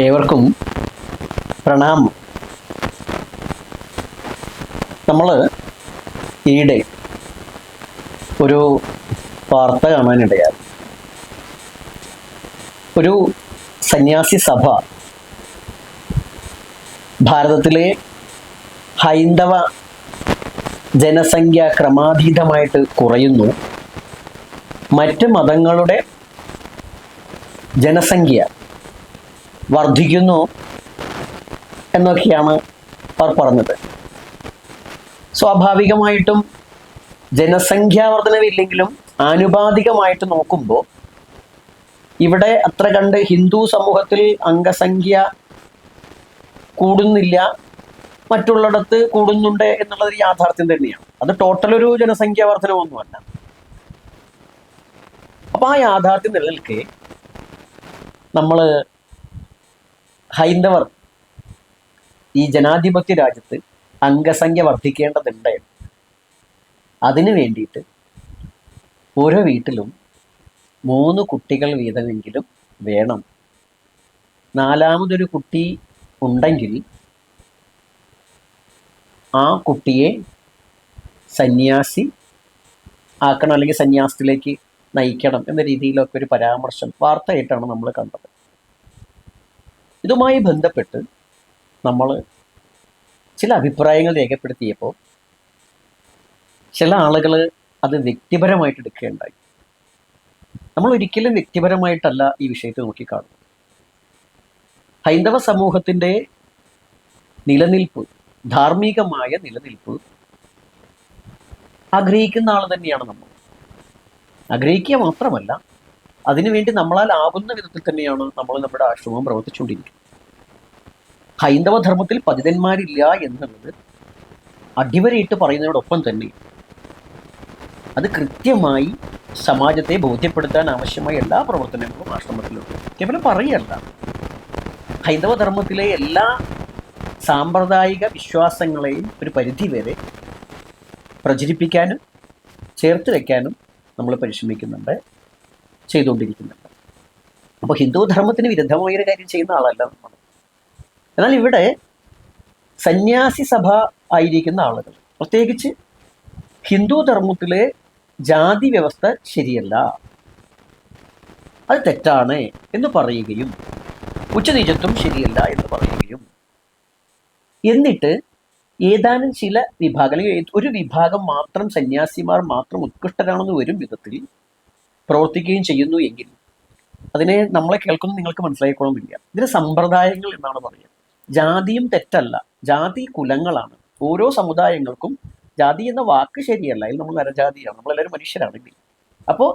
ഏവർക്കും പ്രണാമം. നമ്മൾ ഈയിടെ ഒരു വാർത്ത കാണാനിടയായി. ഒരു സന്യാസി സഭ ഭാരതത്തിലെ ഹൈന്ദവ ജനസംഖ്യ ക്രമാതീതമായിട്ട് കുറയുന്നു, മറ്റ് മതങ്ങളുടെ ജനസംഖ്യ വർദ്ധിക്കുന്നു എന്നൊക്കെയാണ് അവർ പറഞ്ഞത്. സ്വാഭാവികമായിട്ടും ജനസംഖ്യാ വർധനവില്ലെങ്കിലും ആനുപാതികമായിട്ട് നോക്കുമ്പോൾ ഇവിടെ അത്ര കണ്ട് ഹിന്ദു സമൂഹത്തിൽ അംഗസംഖ്യ കൂടുന്നില്ല, മറ്റുള്ളിടത്ത് കൂടുന്നുണ്ട് എന്നുള്ളത് യാഥാർത്ഥ്യം തന്നെയാണ്. അത് ടോട്ടൽ ഒരു ജനസംഖ്യാ വർധനമൊന്നുമല്ല. അപ്പൊ ആ യാഥാർത്ഥ്യം നിലനിൽക്കെ നമ്മൾ ഹൈന്ദവർ ഈ ജനാധിപത്യ രാജ്യത്ത് അംഗസംഖ്യ വർദ്ധിക്കേണ്ടതുണ്ട്. അതിനു വേണ്ടിയിട്ട് ഓരോ വീട്ടിലും 3 കുട്ടികൾ വീതമെങ്കിലും വേണം. 4മതൊരു കുട്ടി ഉണ്ടെങ്കിൽ ആ കുട്ടിയെ സന്യാസി ആക്കണം, അല്ലെങ്കിൽ സന്യാസത്തിലേക്ക് നയിക്കണം എന്ന രീതിയിലൊക്കെ ഒരു പരാമർശം വാർത്തയായിട്ടാണ് നമ്മൾ കണ്ടത്. ഇതുമായി ബന്ധപ്പെട്ട് നമ്മൾ ചില അഭിപ്രായങ്ങൾ രേഖപ്പെടുത്തിയപ്പോൾ ചില ആളുകൾ അത് വ്യക്തിപരമായിട്ട് എടുക്കുകയുണ്ടായി. നമ്മൾ ഒരിക്കലും വ്യക്തിപരമായിട്ടല്ല ഈ വിഷയത്തെ നോക്കിക്കാണുന്നത്. ഹൈന്ദവ സമൂഹത്തിൻ്റെ നിലനിൽപ്പ്, ധാർമ്മികമായ നിലനിൽപ്പ് ആഗ്രഹിക്കുന്ന ആൾ തന്നെയാണ് നമ്മൾ. ആഗ്രഹിക്കുക മാത്രമല്ല, അതിനുവേണ്ടി നമ്മളാൽ ആവുന്ന വിധത്തിൽ തന്നെയാണ് നമ്മൾ നമ്മുടെ ആശ്രമം പ്രവർത്തിച്ചുകൊണ്ടിരിക്കുന്നത്. ഹൈന്ദവ ധർമ്മത്തിൽ പതിതന്മാരില്ല എന്നുള്ളത് അടിവരയിട്ട് പറയുന്നതിനോടൊപ്പം തന്നെ അത് കൃത്യമായി സമാജത്തെ ബോധ്യപ്പെടുത്താൻ ആവശ്യമായ എല്ലാ പ്രവർത്തനങ്ങളും ആശ്രമത്തിലുണ്ട്. കേവലം പറയല്ല, ഹൈന്ദവ ധർമ്മത്തിലെ എല്ലാ സാമ്പ്രദായിക വിശ്വാസങ്ങളെയും ഒരു പരിധിവരെ പ്രചരിപ്പിക്കാനും ചേർത്ത് വയ്ക്കാനും നമ്മൾ പരിശ്രമിക്കുന്നുണ്ട്, ചെയ്തുകൊണ്ടിരിക്കുന്നുണ്ട്. അപ്പോൾ ഹിന്ദു ധർമ്മത്തിന് വിരുദ്ധമായൊരു കാര്യം ചെയ്യുന്ന ആളല്ല നമ്മൾ. എന്നാൽ ഇവിടെ സന്യാസി സഭ ആയിരിക്കുന്ന ആളുകൾ, പ്രത്യേകിച്ച് ഹിന്ദു ധർമ്മത്തിലെ ജാതി വ്യവസ്ഥ ശരിയല്ല, അത് തെറ്റാണ് എന്ന് പറയുകയും ഉച്ചനീചത്വം ശരിയല്ല എന്ന് പറയുകയും, എന്നിട്ട് ഏതാനും ചില വിഭാഗം, അല്ലെങ്കിൽ ഒരു വിഭാഗം മാത്രം സന്യാസിമാർ മാത്രം ഉത്കൃഷ്ടരാണെന്ന് വരും വിധത്തിൽ പ്രവർത്തിക്കുകയും ചെയ്യുന്നു എങ്കിൽ അതിനെ നമ്മളെ കേൾക്കുന്ന നിങ്ങൾക്ക് മനസ്സിലായിക്കോളുന്നില്ല. ഇതിന് സമ്പ്രദായങ്ങൾ എന്നാണ് പറയുക. ജാതിയും തെറ്റല്ല, ജാതി കുലങ്ങളാണ്. ഓരോ സമുദായങ്ങൾക്കും ജാതി എന്ന വാക്ക് ശരിയല്ല, ഇതിൽ നമ്മൾ നരജാതിയാണ്, നമ്മളെല്ലാവരും മനുഷ്യരാണെങ്കിൽ. അപ്പോൾ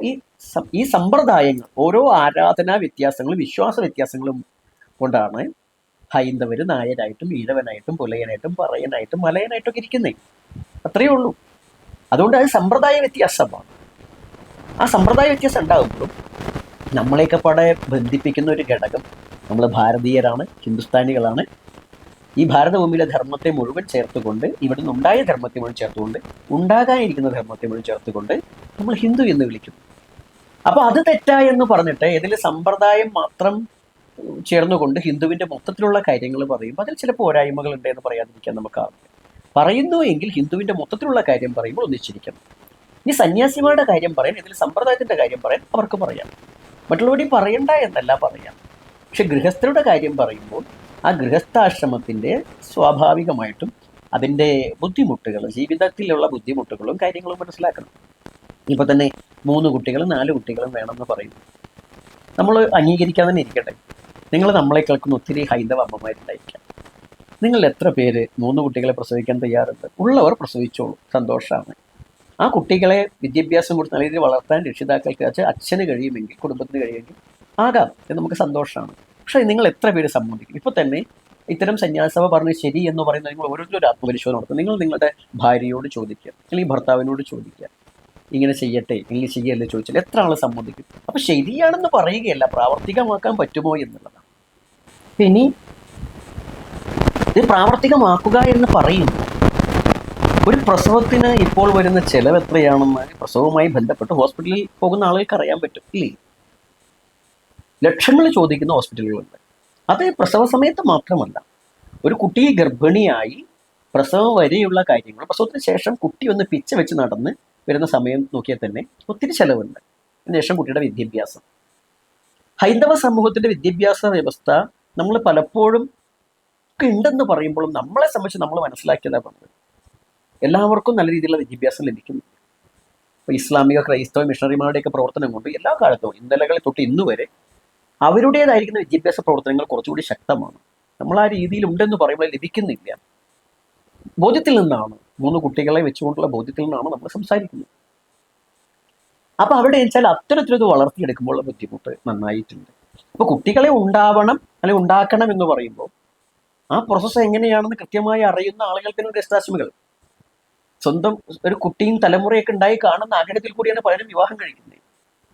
ഈ സമ്പ്രദായങ്ങൾ, ഓരോ ആരാധനാ വ്യത്യാസങ്ങളും വിശ്വാസ വ്യത്യാസങ്ങളും കൊണ്ടാണ് ഹൈന്ദവർ നായരായിട്ടും ഈഴവനായിട്ടും പുലയനായിട്ടും പറയനായിട്ടും മലയനായിട്ടും ഒക്കെ ഇരിക്കുന്നേ. അത്രയേ ഉള്ളൂ. അതുകൊണ്ട് അത് സമ്പ്രദായ വ്യത്യാസമാണ്. ആ സമ്പ്രദായ വ്യത്യാസം ഉണ്ടാകുമ്പോഴും നമ്മളെയൊക്കെ പാടെ ബന്ധിപ്പിക്കുന്ന ഒരു ഘടകം, നമ്മൾ ഭാരതീയരാണ്, ഹിന്ദുസ്ഥാനികളാണ്. ഈ ഭാരതഭൂമിയിലെ ധർമ്മത്തെ മുഴുവൻ ചേർത്തുകൊണ്ട്, ഇവിടെ നിന്നുണ്ടായ ധർമ്മത്തെ മുഴുവൻ ചേർത്തുകൊണ്ട്, ഉണ്ടാകാനിരിക്കുന്ന ധർമ്മത്തെ മുഴുവൻ ചേർത്തുകൊണ്ട് നമ്മൾ ഹിന്ദു എന്ന് വിളിക്കുന്നു. അപ്പോൾ അത് തെറ്റായെന്ന് പറഞ്ഞിട്ട് ഇതിൽ സമ്പ്രദായം മാത്രം ചേർന്നുകൊണ്ട് ഹിന്ദുവിൻ്റെ മൊത്തത്തിലുള്ള കാര്യങ്ങൾ പറയുമ്പോൾ അതിൽ ചില പോരായ്മകൾ ഉണ്ട് എന്ന് പറയാതിരിക്കാൻ നമുക്കാവില്ല. പറയുന്നു എങ്കിൽ ഹിന്ദുവിൻ്റെ മൊത്തത്തിലുള്ള കാര്യം പറയുമ്പോൾ ഒന്നിച്ചിരിക്കണം. ഇനി സന്യാസിമാരുടെ കാര്യം പറയാൻ, ഇതിൽ സമ്പ്രദായത്തിൻ്റെ കാര്യം പറയാൻ അവർക്ക് പറയാം, മറ്റുള്ളവരെയും പറയണ്ട എന്നല്ല പറയാം. പക്ഷെ ഗൃഹസ്ഥരുടെ കാര്യം പറയുമ്പോൾ ആ ഗൃഹസ്ഥാശ്രമത്തിൻ്റെ സ്വാഭാവികമായിട്ടും അതിൻ്റെ ബുദ്ധിമുട്ടുകൾ, ജീവിതത്തിലുള്ള ബുദ്ധിമുട്ടുകളും കാര്യങ്ങളും മനസ്സിലാക്കണം. ഇപ്പോൾ തന്നെ 3 കുട്ടികളും 4 കുട്ടികളും വേണമെന്ന് പറയുന്നു. നമ്മൾ അംഗീകരിക്കാൻ തന്നെ ഇരിക്കട്ടെ. നിങ്ങൾ നമ്മളെ കേൾക്കുന്ന ഒത്തിരി ഹൈന്ദവ അമ്മമാരുണ്ടായിരിക്കാം. നിങ്ങൾ എത്ര പേര് 3 കുട്ടികളെ പ്രസവിക്കാൻ തയ്യാറുണ്ട്? ഉള്ളവർ പ്രസവിച്ചോളൂ, സന്തോഷമാണ്. ആ കുട്ടികളെ വിദ്യാഭ്യാസം കൊടുത്ത് നല്ല രീതിയിൽ വളർത്താൻ രക്ഷിതാക്കൾക്ക്, അച്ഛന് കഴിയുമെങ്കിൽ, കുടുംബത്തിന് കഴിയുമെങ്കിൽ ആകാം, എന്ന് നമുക്ക് സന്തോഷമാണ്. പക്ഷേ നിങ്ങൾ എത്ര പേര് സമ്മതിക്കും? ഇപ്പോൾ തന്നെ ഇത്തരം സന്യാസഭ പറഞ്ഞ് ശരി എന്ന് പറയുന്നത് നിങ്ങൾ ഓരോരുത്തരും ആത്മപരിശോധന നടത്തും. നിങ്ങൾ നിങ്ങളുടെ ഭാര്യയോട് ചോദിക്കുക, അല്ലെങ്കിൽ ഭർത്താവിനോട് ചോദിക്കുക, ഇങ്ങനെ ചെയ്യട്ടെ അല്ലെങ്കിൽ ചെയ്യല്ലേ ചോദിച്ചാൽ എത്ര ആൾ സമ്മതിക്കും? അപ്പോൾ ശരിയാണെന്ന് പറയുകയല്ല, പ്രാവർത്തികമാക്കാൻ പറ്റുമോ എന്നുള്ളതാണ്. ഇനി ഇത് പ്രാവർത്തികമാക്കുക എന്ന് പറയുമ്പോൾ ഒരു പ്രസവത്തിന് ഇപ്പോൾ വരുന്ന ചെലവ് എത്രയാണെന്ന് പ്രസവവുമായി ബന്ധപ്പെട്ട് ഹോസ്പിറ്റലിൽ പോകുന്ന ആളുകൾക്ക് അറിയാൻ പറ്റും, ഇല്ലേ? ലക്ഷങ്ങൾ ചോദിക്കുന്ന ഹോസ്പിറ്റലുകളുണ്ട്. അത് പ്രസവ സമയത്ത് മാത്രമല്ല, ഒരു കുട്ടി ഗർഭിണിയായി പ്രസവം വരെയുള്ള കാര്യങ്ങൾ, പ്രസവത്തിന് ശേഷം കുട്ടി ഒന്ന് പിച്ച വെച്ച് നടന്ന് വരുന്ന സമയം നോക്കിയാൽ തന്നെ ഒത്തിരി ചെലവുണ്ട്. അതിനുശേഷം കുട്ടിയുടെ വിദ്യാഭ്യാസം, ഹൈന്ദവ സമൂഹത്തിന്റെ വിദ്യാഭ്യാസ വ്യവസ്ഥ നമ്മൾ പലപ്പോഴും ഉണ്ടെന്ന് പറയുമ്പോഴും നമ്മളെ സംബന്ധിച്ച് നമ്മൾ മനസ്സിലാക്കിയതാണ് പറഞ്ഞത്, എല്ലാവർക്കും നല്ല രീതിയിലുള്ള വിദ്യാഭ്യാസം ലഭിക്കുന്നു. ഇപ്പോൾ ഇസ്ലാമിക ക്രൈസ്തവ മിഷണറിമാരുടെയൊക്കെ പ്രവർത്തനം കൊണ്ട് എല്ലാ കാലത്തും ഇന്നലകളെ തൊട്ട് ഇന്നുവരെ അവരുടേതായിരിക്കുന്ന വിദ്യാഭ്യാസ പ്രവർത്തനങ്ങൾ കുറച്ചുകൂടി ശക്തമാണ്. നമ്മൾ ആ രീതിയിൽ ഉണ്ടെന്ന് പറയുമ്പോൾ ലഭിക്കുന്നില്ല. ബോധ്യത്തിൽ നിന്നാണ്, 3 കുട്ടികളെ വെച്ചുകൊണ്ടുള്ള ബോധ്യത്തിൽ നിന്നാണ് നമ്മൾ സംസാരിക്കുന്നത്. അപ്പൊ അവിടെ വെച്ചാൽ അത്തരത്തിലത് വളർത്തിയെടുക്കുമ്പോൾ ബുദ്ധിമുട്ട് നന്നായിട്ടുണ്ട്. അപ്പൊ കുട്ടികളെ ഉണ്ടാവണം അല്ലെങ്കിൽ ഉണ്ടാക്കണം എന്ന് പറയുമ്പോൾ ആ പ്രോസസ്സ് എങ്ങനെയാണെന്ന് കൃത്യമായി അറിയുന്ന ആളുകൾക്കാണ് ഗസ്റ്റാശ്രമികൾ. സ്വന്തം ഒരു കുട്ടിയും തലമുറയൊക്കെ ഉണ്ടായി കാണുന്ന ആഗ്രഹത്തിൽ കൂടിയാണ് പലരും വിവാഹം കഴിക്കുന്നത്.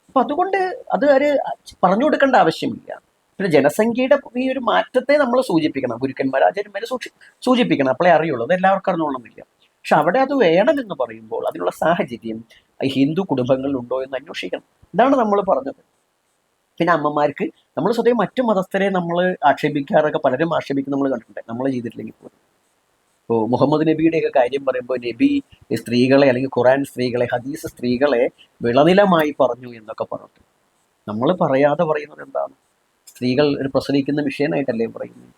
അപ്പൊ അതുകൊണ്ട് അത് പറഞ്ഞു കൊടുക്കേണ്ട ആവശ്യമില്ല. പിന്നെ ജനസംഖ്യയുടെ ഈ ഒരു മാറ്റത്തെ നമ്മൾ സൂചിപ്പിക്കണം, ഗുരുക്കന്മാർ ആചാര്യന്മാരെ സൂചിപ്പിക്കണം, അപ്പോഴേ അറിയുള്ളൂ. അത് എല്ലാവർക്കും അറിഞ്ഞോളണമെന്നില്ല. പക്ഷെ അവിടെ അത് വേണമെന്ന് പറയുമ്പോൾ അതിനുള്ള സാഹചര്യം ഹിന്ദു കുടുംബങ്ങളിൽ ഉണ്ടോ എന്ന് അന്വേഷിക്കണം. ഇതാണ് നമ്മൾ പറഞ്ഞത്. പിന്നെ അമ്മമാർക്ക് നമ്മൾ സ്വതവേ മറ്റു മതസ്ഥരെ നമ്മൾ ആക്ഷേപിക്കാറൊക്കെ പലരും ആക്ഷേപിക്കും, നമ്മൾ കണ്ടിട്ടുണ്ട്, നമ്മൾ ചെയ്തിട്ടില്ലെങ്കിൽ പോലും. ഇപ്പോൾ മുഹമ്മദ് നബിയുടെയൊക്കെ കാര്യം പറയുമ്പോൾ നബി സ്ത്രീകളെ അല്ലെങ്കിൽ ഖുറാൻ സ്ത്രീകളെ, ഹദീസ് സ്ത്രീകളെ വിളനിലമായി പറഞ്ഞു എന്നൊക്കെ പറഞ്ഞിട്ട് നമ്മൾ പറയാതെ പറയുന്നത് എന്താണ്? സ്ത്രീകൾ ഒരു പ്രസവിക്കുന്ന വിഷയമായിട്ടല്ലേ പറയുന്നത്?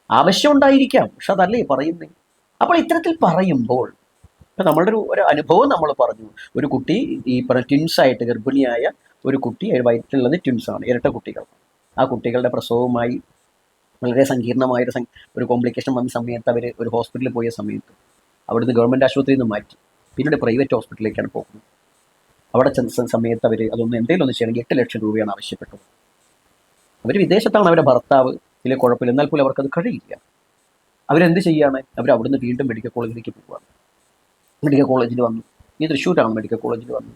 ആവശ്യമുണ്ടായിരിക്കാം, പക്ഷെ അതല്ലേ പറയുന്നത്. അപ്പോൾ ഇത്തരത്തിൽ പറയുമ്പോൾ ഇപ്പം നമ്മളുടെ ഒരു അനുഭവം നമ്മൾ പറഞ്ഞു. ഒരു കുട്ടി ഈ പറഞ്ഞ ട്വിൻസായിട്ട് ഗർഭിണിയായ ഒരു കുട്ടി, വയറ്റിലുള്ളത് ട്വിൻസാണ്, ഇരട്ട കുട്ടികൾ. ആ കുട്ടികളുടെ പ്രസവവുമായി വളരെ സങ്കീർണമായൊരു കോംപ്ലിക്കേഷൻ വന്ന സമയത്ത് അവർ ഒരു ഹോസ്പിറ്റലിൽ പോയ സമയത്ത് അവിടുന്ന് ഗവൺമെൻറ് ആശുപത്രിയിൽ നിന്ന് മാറ്റി പിന്നീട് പ്രൈവറ്റ് ഹോസ്പിറ്റലിലേക്കാണ് പോകുന്നത്. അവിടെ ചെന്ന സമയത്ത് അവർ അതൊന്നും എന്തെങ്കിലും ഒന്ന് ചെയ്യണമെങ്കിൽ 8 ലക്ഷം രൂപയാണ് ആവശ്യപ്പെട്ടത്. അവർ വിദേശത്താണ്, അവരുടെ ഭർത്താവ്, ഇതിലെ കുഴപ്പമില്ല, എന്നാൽ പോലും അവർക്കത് കഴിയില്ല. അവരെന്ത് ചെയ്യാണ്? അവർ അവിടുന്ന് വീണ്ടും മെഡിക്കൽ കോളേജിലേക്ക് പോവുകയാണ്. മെഡിക്കൽ കോളേജിൽ വന്നു, ഈ തൃശ്ശൂരാണ് മെഡിക്കൽ കോളേജിൽ വന്നു.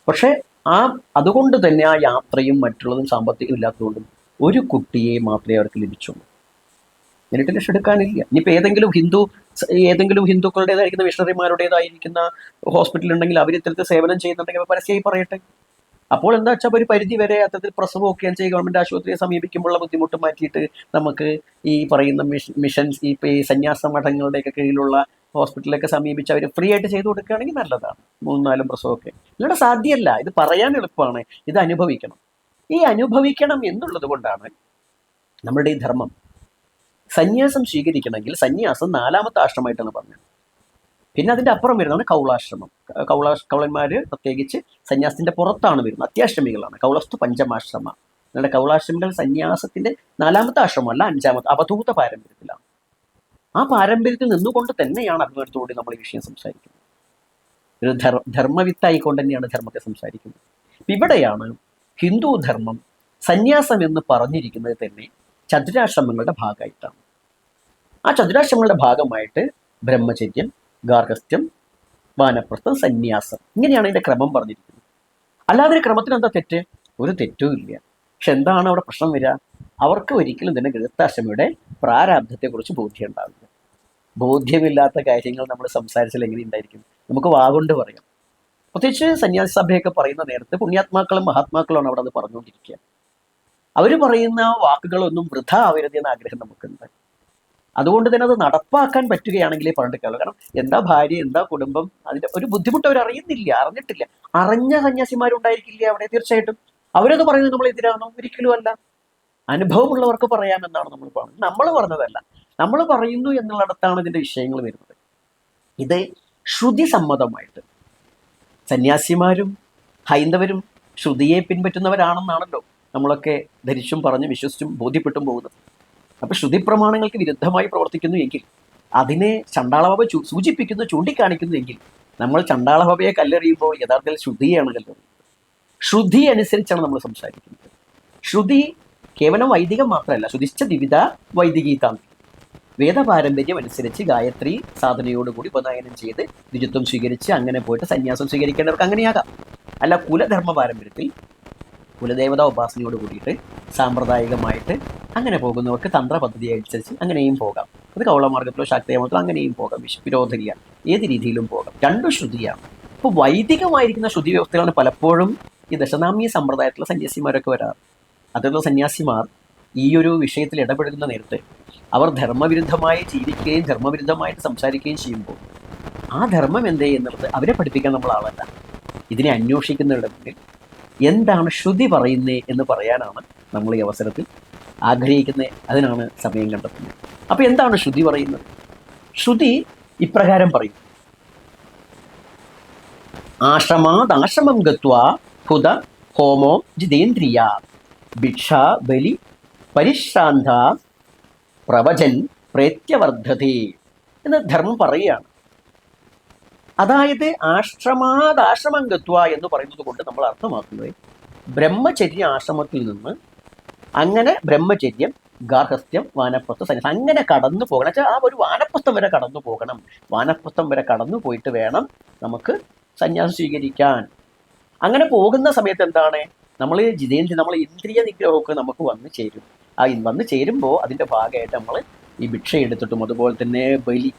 പക്ഷേ അതുകൊണ്ട് തന്നെ ആ യാത്രയും മറ്റുള്ളതും സാമ്പത്തികം ഇല്ലാത്തതുകൊണ്ടും ഒരു കുട്ടിയെ മാത്രമേ അവർക്ക് ലഭിച്ചുള്ളൂ. 8 ലക്ഷം എടുക്കാനില്ല. ഇനിയിപ്പോൾ ഏതെങ്കിലും ഹിന്ദുക്കളുടേതായിരിക്കുന്ന മിഷണറിമാരുടേതായിരിക്കുന്ന ഹോസ്പിറ്റൽ ഉണ്ടെങ്കിൽ അവർ ഇത്തരത്തിൽ സേവനം ചെയ്യുന്നുണ്ടെങ്കിൽ പരസ്യമായി പറയട്ടെ. അപ്പോൾ എന്താ വെച്ചാൽ ഒരു പരിധി വരെ അത്തരത്തിൽ പ്രസവമൊക്കെ ചെയ്ത് ഗവൺമെൻറ് ആശുപത്രിയെ സമീപിക്കുമ്പോഴുള്ള ബുദ്ധിമുട്ട് മാറ്റിയിട്ട് നമുക്ക് ഈ പറയുന്ന മിഷൻസ്, ഈ സന്യാസ മഠങ്ങളുടെയൊക്കെ കീഴിലുള്ള ഹോസ്പിറ്റലിലൊക്കെ സമീപിച്ച് അവർ ഫ്രീ ആയിട്ട് ചെയ്തു കൊടുക്കുകയാണെങ്കിൽ നല്ലതാണ്. 3-4 പ്രസവമൊക്കെ ഇവിടെ സാധ്യമല്ല. ഇത് പറയാൻ എളുപ്പമാണ്, ഇത് അനുഭവിക്കണം. ഈ അനുഭവിക്കണം എന്നുള്ളത് കൊണ്ടാണ് നമ്മുടെ ഈ ധർമ്മം. സന്യാസം സ്വീകരിക്കണമെങ്കിൽ സന്യാസം 4ാമത്തെ ആശ്രമമായിട്ടാണ് പറഞ്ഞത്. പിന്നെ അതിൻ്റെ അപ്പുറം വരുന്നതാണ് കൗളാശ്രമം. കൗളന്മാർ പ്രത്യേകിച്ച് സന്യാസത്തിൻ്റെ പുറത്താണ് വരുന്നത്, അത്യാശ്രമികളാണ്. കൗളസ്തു പഞ്ചമാശ്രമ. നിങ്ങളുടെ കൗളാശ്രമികൾ സന്യാസത്തിൻ്റെ 4ാമത്തെ ആശ്രമമല്ല, 5ാമത്തെ അവധൂത പാരമ്പര്യത്തിലാണ്. ആ പാരമ്പര്യത്തിൽ നിന്നുകൊണ്ട് തന്നെയാണ് അഭിമാനത്തോടെ നമ്മൾ ഈ വിഷയം സംസാരിക്കുന്നത്. ഒരു ധർമ്മവിത്തായിക്കൊണ്ട് തന്നെയാണ് ധർമ്മത്തെ സംസാരിക്കുന്നത്. ഇവിടെയാണ് ഹിന്ദു ധർമ്മം സന്യാസം എന്ന് പറഞ്ഞിരിക്കുന്നത് തന്നെ ചതുരാശ്രമങ്ങളുടെ ഭാഗമായിട്ടാണ്. ആ ചതുരാശ്രമങ്ങളുടെ ഭാഗമായിട്ട് ബ്രഹ്മചര്യം, ഗാർഹസ്ഥ്യം, വാനപ്രസ്ഥം, സന്യാസം, ഇങ്ങനെയാണ് ഇതിൻ്റെ ക്രമം പറഞ്ഞിരിക്കുന്നത്. അല്ലാതെ ക്രമത്തിന് എന്താ തെറ്റ്? ഒരു തെറ്റും ഇല്ല. പക്ഷെ എന്താണ് അവിടെ പ്രശ്നം വരിക? അവർക്ക് ഒരിക്കലും തന്നെ ഗൃഹസ്ഥാശ്രമിയുടെ പ്രാരാബ്ധത്തെക്കുറിച്ച് ബോധ്യം ഉണ്ടാവില്ല. ബോധ്യമില്ലാത്ത കാര്യങ്ങൾ നമ്മൾ സംസാരിച്ചാൽ എങ്ങനെ ഉണ്ടായിരിക്കും? നമുക്ക് വാഗൊണ്ട് പറയാം. പ്രത്യേകിച്ച് സന്യാസി സഭയൊക്കെ പറയുന്ന നേരത്ത് പുണ്യാത്മാക്കളും മഹാത്മാക്കളുമാണ് അവിടെ അത് പറഞ്ഞുകൊണ്ടിരിക്കുക. അവർ പറയുന്ന വാക്കുകളൊന്നും വൃഥ ആവരുത് എന്ന ആഗ്രഹം നമുക്കുണ്ട്. അതുകൊണ്ട് തന്നെ അത് നടപ്പാക്കാൻ പറ്റുകയാണെങ്കിലേ പറഞ്ഞിട്ട് കാര്യമുള്ളൂ. കാരണം എന്താ ഭാര്യ, എന്താ കുടുംബം, അതിൻ്റെ ഒരു ബുദ്ധിമുട്ട് അവർ അറിഞ്ഞിട്ടില്ല. അറിഞ്ഞ സന്യാസിമാരുണ്ടായിരിക്കില്ല അവിടെ, തീർച്ചയായിട്ടും. അവരത് പറയുന്നത് നമ്മൾ എതിരാണോ? ഒരിക്കലും അല്ല. അനുഭവമുള്ളവർക്ക് പറയാമെന്നാണ് നമ്മൾ പറയുന്നത്, നമ്മൾ പറഞ്ഞതല്ല. നമ്മൾ പറയുന്നു എന്നുള്ളിടത്താണ് ഇതിൻ്റെ വിഷയങ്ങൾ വരുന്നത്. ഇത് ശ്രുതി സമ്മതമായിട്ട് സന്യാസിമാരും ഹൈന്ദവരും ശ്രുതിയെ പിൻപറ്റുന്നവരാണെന്നാണല്ലോ നമ്മളൊക്കെ ധരിച്ചും പറഞ്ഞും വിശ്വസിച്ചും ബോധ്യപ്പെട്ടും പോകുന്നത്. അപ്പോൾ ശ്രുതി പ്രമാണങ്ങൾക്ക് വിരുദ്ധമായി പ്രവർത്തിക്കുന്നു എങ്കിൽ, അതിനെ ചണ്ടാളബാബ സൂചിപ്പിക്കുന്നു, ചൂണ്ടിക്കാണിക്കുന്നു എങ്കിൽ, നമ്മൾ ചണ്ടാളബാബയെ കല്ലെറിയുമ്പോൾ യഥാർത്ഥത്തിൽ ശ്രുതിയാണ് കല്ലെറിയുന്നത്. ശ്രുതി അനുസരിച്ചാണ് നമ്മൾ സംസാരിക്കുന്നത്. ശ്രുതി കേവലം വൈദികം മാത്രമല്ല, ശ്രുതിശ്ച ദ്വിവിധ വൈദികീതാന്തി. വേദപാരമ്പര്യം അനുസരിച്ച് ഗായത്രി സാധനയോടുകൂടി ഉപനയനം ചെയ്ത് ദ്വിജത്വം സ്വീകരിച്ച് അങ്ങനെ പോയിട്ട് സന്യാസം സ്വീകരിക്കേണ്ടവർക്ക് അങ്ങനെയാകാം. അല്ല, കുലധർമ്മ പാരമ്പര്യത്തിൽ കുലദേവതാ ഉപാസനയോട് കൂടിയിട്ട് സാമ്പ്രദായികമായിട്ട് അങ്ങനെ പോകുന്നവർക്ക് തന്ത്ര പദ്ധതി അനുസരിച്ച് അങ്ങനെയും പോകാം. അത് കൗളമാർഗത്തിലോ ശാക്തേയമത്തിലോ അങ്ങനെയും പോകാം. വിരോധമില്ല, ഏത് രീതിയിലും പോകാം. രണ്ടും ശ്രുതിയാണ്. ഇപ്പോൾ വൈദികമായിരിക്കുന്ന ശ്രുതി വ്യവസ്ഥകളാണ് പലപ്പോഴും ഈ ദശനാമീയ സമ്പ്രദായത്തിലുള്ള സന്യാസിമാരൊക്കെ വരാറ്. അതിലുള്ള സന്യാസിമാർ ഈ ഒരു വിഷയത്തിൽ ഇടപെടുന്ന നേരത്തെ അവർ ധർമ്മവിരുദ്ധമായി ജീവിക്കുകയും ധർമ്മവിരുദ്ധമായിട്ട് സംസാരിക്കുകയും ചെയ്യുമ്പോൾ ആ ധർമ്മം എന്തേ എന്നുള്ളത് അവരെ പഠിപ്പിക്കാൻ നമ്മൾ ആളല്ല. ഇതിനെ അന്വേഷിക്കുന്നവരുടെ മുന്നിൽ എന്താണ് ശ്രുതി പറയുന്നത് എന്ന് പറയാനാണ് നമ്മൾ ഈ അവസരത്തിൽ ആഗ്രഹിക്കുന്നത്. അതിനാണ് സമയം കണ്ടെത്തുന്നത്. അപ്പോൾ എന്താണ് ശ്രുതി പറയുന്നത്? ശ്രുതി ഇപ്രകാരം പറയും: ആശ്രമാദാശ്രമം ഗത്വാ ഹുത ഹോമോ ജിതേന്ദ്രിയ ഭിക്ഷ ബലി പരിശ്രാന്ത പ്രവചൻ പ്രേത്യവർദ്ധതേ എന്ന് ധർമ്മം പറയുകയാണ്. അതായത് ആശ്രമാദാശ്രമം ഗത്വ എന്ന് പറയുന്നത് കൊണ്ട് നമ്മൾ അർത്ഥമാക്കുന്നത് ബ്രഹ്മചര്യ ആശ്രമത്തിൽ നിന്ന് അങ്ങനെ ബ്രഹ്മചര്യം, ഗാർഹസ്ഥ്യം, വാനപ്രസ്ഥം, സന്യാസം അങ്ങനെ കടന്നു പോകണം. വെച്ചാൽ ആ ഒരു വാനപ്രസ്ഥം വരെ കടന്നു പോകണം. വാനപ്രസ്ഥം വരെ കടന്നു പോയിട്ട് വേണം നമുക്ക് സന്യാസം സ്വീകരിക്കാൻ. അങ്ങനെ പോകുന്ന സമയത്ത് എന്താണ്, നമ്മൾ ഇന്ദ്രിയ നിഗ്രഹമൊക്കെ നമുക്ക് വന്നു ചേരും. ആ വന്നു ചേരുമ്പോൾ അതിൻ്റെ ഭാഗമായിട്ട് നമ്മൾ ഈ ഭിക്ഷ എടുത്തിട്ടും അതുപോലെ തന്നെ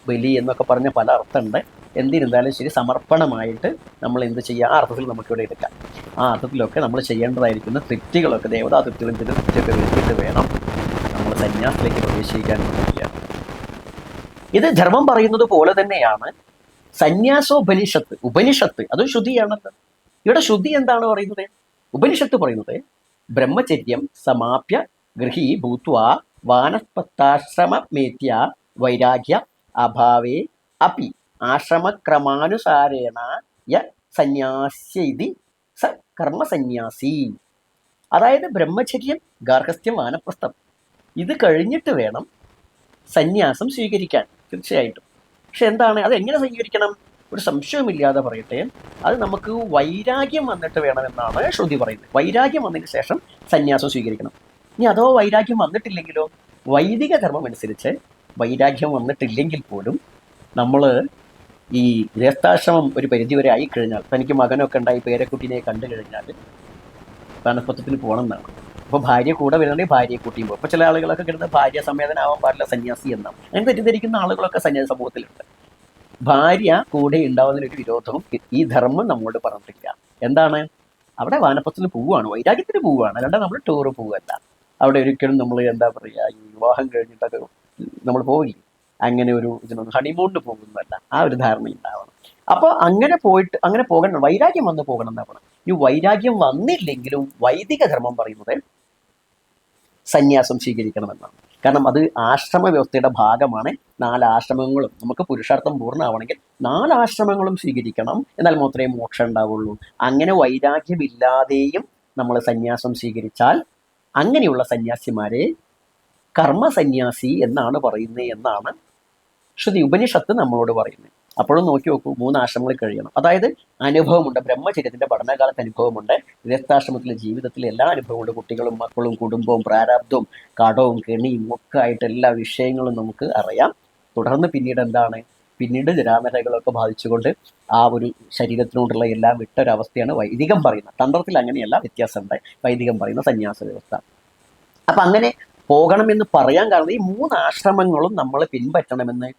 ബലി എന്നൊക്കെ പറഞ്ഞ പല അർത്ഥമുണ്ട്. എന്തിരുന്നാലും ശരി, സമർപ്പണമായിട്ട് നമ്മൾ എന്ത് ചെയ്യുക, ആ അർത്ഥത്തിൽ നമുക്കിവിടെ എടുക്കാം. ആ അർത്ഥത്തിലൊക്കെ നമ്മൾ ചെയ്യേണ്ടതായിരിക്കുന്ന തൃപ്തികളൊക്കെ, ദേവതാ തൃപ്തികളും തൃപ്തിയൊക്കെ വരുത്തിയിട്ട് വേണം നമ്മൾ സന്യാസത്തിലേക്ക് പ്രവേശിക്കാൻ പറ്റില്ല. ഇത് ധർമ്മം പറയുന്നത് പോലെ തന്നെയാണ് സന്യാസോപനിഷത്ത്. ഉപനിഷത്ത് അത് ശ്രുതിയാണല്ലോ. ഇവിടെ ശ്രുതി എന്താണ് പറയുന്നത്? ഉപനിഷത്ത് പറയുന്നത് ബ്രഹ്മചര്യം സമാപ്യ ഗൃഹീ ഭൂത്വാ വാനസ്പത്താശ്രമമേത്യ വൈരാഗ്യ അഭാവേ അപി ആശ്രമക്രമാനുസാരേണ യ സന്യാസ്യതി സ കർമ്മസന്യാസി. അതായത് ബ്രഹ്മചര്യം, ഗാർഹസ്ഥ്യം, വാനപ്രസ്ഥം ഇത് കഴിഞ്ഞിട്ട് വേണം സന്യാസം സ്വീകരിക്കാൻ. തീർച്ചയായിട്ടും. പക്ഷെ എന്താണ്, അത് എങ്ങനെ സ്വീകരിക്കണം? ഒരു സംശയമില്ലാതെ പറയട്ടെ, അത് നമുക്ക് വൈരാഗ്യം വന്നിട്ട് വേണമെന്നാണ് ശ്രുതി പറയുന്നത്. വൈരാഗ്യം വന്നതിന് ശേഷം സന്യാസം സ്വീകരിക്കണം. ഇനി അതോ വൈരാഗ്യം വന്നിട്ടില്ലെങ്കിലോ? വൈദിക ധർമ്മം അനുസരിച്ച് വൈരാഗ്യം വന്നിട്ടില്ലെങ്കിൽ പോലും നമ്മൾ ഈ ഗൃഹസ്ഥാശ്രമം ഒരു പരിധിവരെ ആയിക്കഴിഞ്ഞാൽ, തനിക്ക് മകനൊക്കെ ഉണ്ടായി പേരക്കുട്ടീനെ കണ്ടു കഴിഞ്ഞാൽ വാനപ്രസ്ഥത്തിന് പോകണം എന്നാണ്. അപ്പോൾ ഭാര്യ കൂടെ വരുന്നുണ്ടെങ്കിൽ ഭാര്യയെ കൂട്ടിയും പോകും. അപ്പോൾ ചില ആളുകളൊക്കെ കിട്ടുന്നത് ഭാര്യ സമേതനാവാൻ പാടില്ല, സന്യാസി എന്നാണ്. അങ്ങനെ തെറ്റിദ്ധരിക്കുന്ന ആളുകളൊക്കെ സന്യാസ സമൂഹത്തിലുണ്ട്. ഭാര്യ കൂടെ ഉണ്ടാവുന്നതിനൊരു വിരോധവും ഈ ധർമ്മം നമ്മളോട് പറഞ്ഞിട്ടില്ല. എന്താണ്, അവിടെ വാനപ്രസ്ഥത്തിന് പോവുകയാണ്, വൈരാഗ്യത്തിന് പോവുകയാണ്, അല്ലാണ്ട് നമ്മൾ ടൂറ് പോവുകയല്ല. അവിടെ ഒരിക്കലും നമ്മൾ എന്താ പറയുക, ഈ വിവാഹം കഴിഞ്ഞിട്ടൊക്കെ നമ്മൾ പോവില്ലേ, അങ്ങനെ ഒരു ഇതിനൊന്നും ഹണിമൂണിന് പോകുന്നതല്ല. ആ ഒരു ധാരണ ഉണ്ടാവണം. അപ്പോൾ അങ്ങനെ പോകണം, വൈരാഗ്യം വന്ന് പോകണം എന്നാണ്. ഈ വൈരാഗ്യം വന്നില്ലെങ്കിലും വൈദിക ധർമ്മം പറയുന്നത് സന്യാസം സ്വീകരിക്കണമെന്നാണ്. കാരണം അത് ആശ്രമ വ്യവസ്ഥയുടെ ഭാഗമാണ്. 4 ആശ്രമങ്ങളും നമുക്ക് പുരുഷാർത്ഥം പൂർണ്ണമാവണമെങ്കിൽ 4 ആശ്രമങ്ങളും സ്വീകരിക്കണം. എന്നാൽ മാത്രമേ മോക്ഷം ഉണ്ടാവുള്ളൂ. അങ്ങനെ വൈരാഗ്യമില്ലാതെയും നമ്മൾ സന്യാസം സ്വീകരിച്ചാൽ അങ്ങനെയുള്ള സന്യാസിമാരെ കർമ്മസന്യാസി എന്നാണ് പറയുന്നത് എന്നാണ് ശ്രുതി ഉപനിഷത്ത് നമ്മളോട് പറയുന്നത്. അപ്പോഴും നോക്കി നോക്കൂ, 3 ആശ്രമങ്ങളിൽ കഴിയണം. അതായത് അനുഭവമുണ്ട്, ബ്രഹ്മചര്യത്തിൻ്റെ പഠനകാലത്ത് അനുഭവമുണ്ട്, ഗൃഹസ്ഥാശ്രമത്തിലെ ജീവിതത്തിലെ എല്ലാ അനുഭവമുണ്ട്. കുട്ടികളും മക്കളും കുടുംബവും പ്രാരാബ്ദവും കടവും കെണിയും ഒക്കെ ആയിട്ട് എല്ലാ വിഷയങ്ങളും നമുക്ക് അറിയാം. തുടർന്ന് പിന്നീട് ജരാനരകളൊക്കെ ബാധിച്ചുകൊണ്ട് ആ ഒരു ശരീരത്തിനോടുള്ള എല്ലാം വിട്ടൊരവസ്ഥയാണ് വൈദികം പറയുന്നത്. തന്ത്രത്തിൽ അങ്ങനെയല്ല, വ്യത്യാസമുണ്ട്. വൈദികം പറയുന്ന സന്യാസ വ്യവസ്ഥ. അപ്പം അങ്ങനെ പോകണമെന്ന് പറയാൻ കാരണം ഈ 3 ആശ്രമങ്ങളും നമ്മൾ പിൻപറ്റണമെന്ന്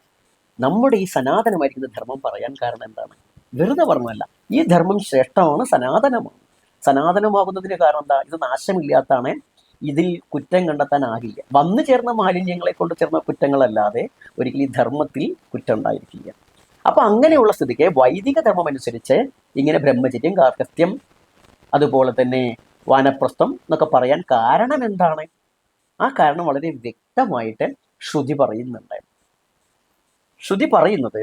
നമ്മുടെ ഈ സനാതനമായിരിക്കുന്ന ധർമ്മം പറയാൻ കാരണം എന്താണ്? വെറുതെ പറഞ്ഞല്ല, ഈ ധർമ്മം ശ്രേഷ്ഠമാണ്, സനാതനമാണ്. സനാതനമാകുന്നതിന് കാരണം എന്താ? ഇത് നാശമില്ലാത്താണ്, ഇതിൽ കുറ്റം കണ്ടെത്താനാകില്ല. വന്നു ചേർന്ന മാലിന്യങ്ങളെ കൊണ്ട് ചേർന്ന കുറ്റങ്ങളല്ലാതെ ഒരിക്കലും ഈ ധർമ്മത്തിൽ കുറ്റം ഉണ്ടായിരിക്കില്ല. അപ്പം അങ്ങനെയുള്ള സ്ഥിതിക്ക് വൈദിക ധർമ്മം അനുസരിച്ച് ഇങ്ങനെ ബ്രഹ്മചര്യം, ഗാർഹസ്ഥ്യം, അതുപോലെ തന്നെ വാനപ്രസ്ഥം എന്നൊക്കെ പറയാൻ കാരണം എന്താണ്? ആ കാരണം വളരെ വ്യക്തമായിട്ട് ശ്രുതി പറയുന്നുണ്ട്. ശ്രുതി പറയുന്നത്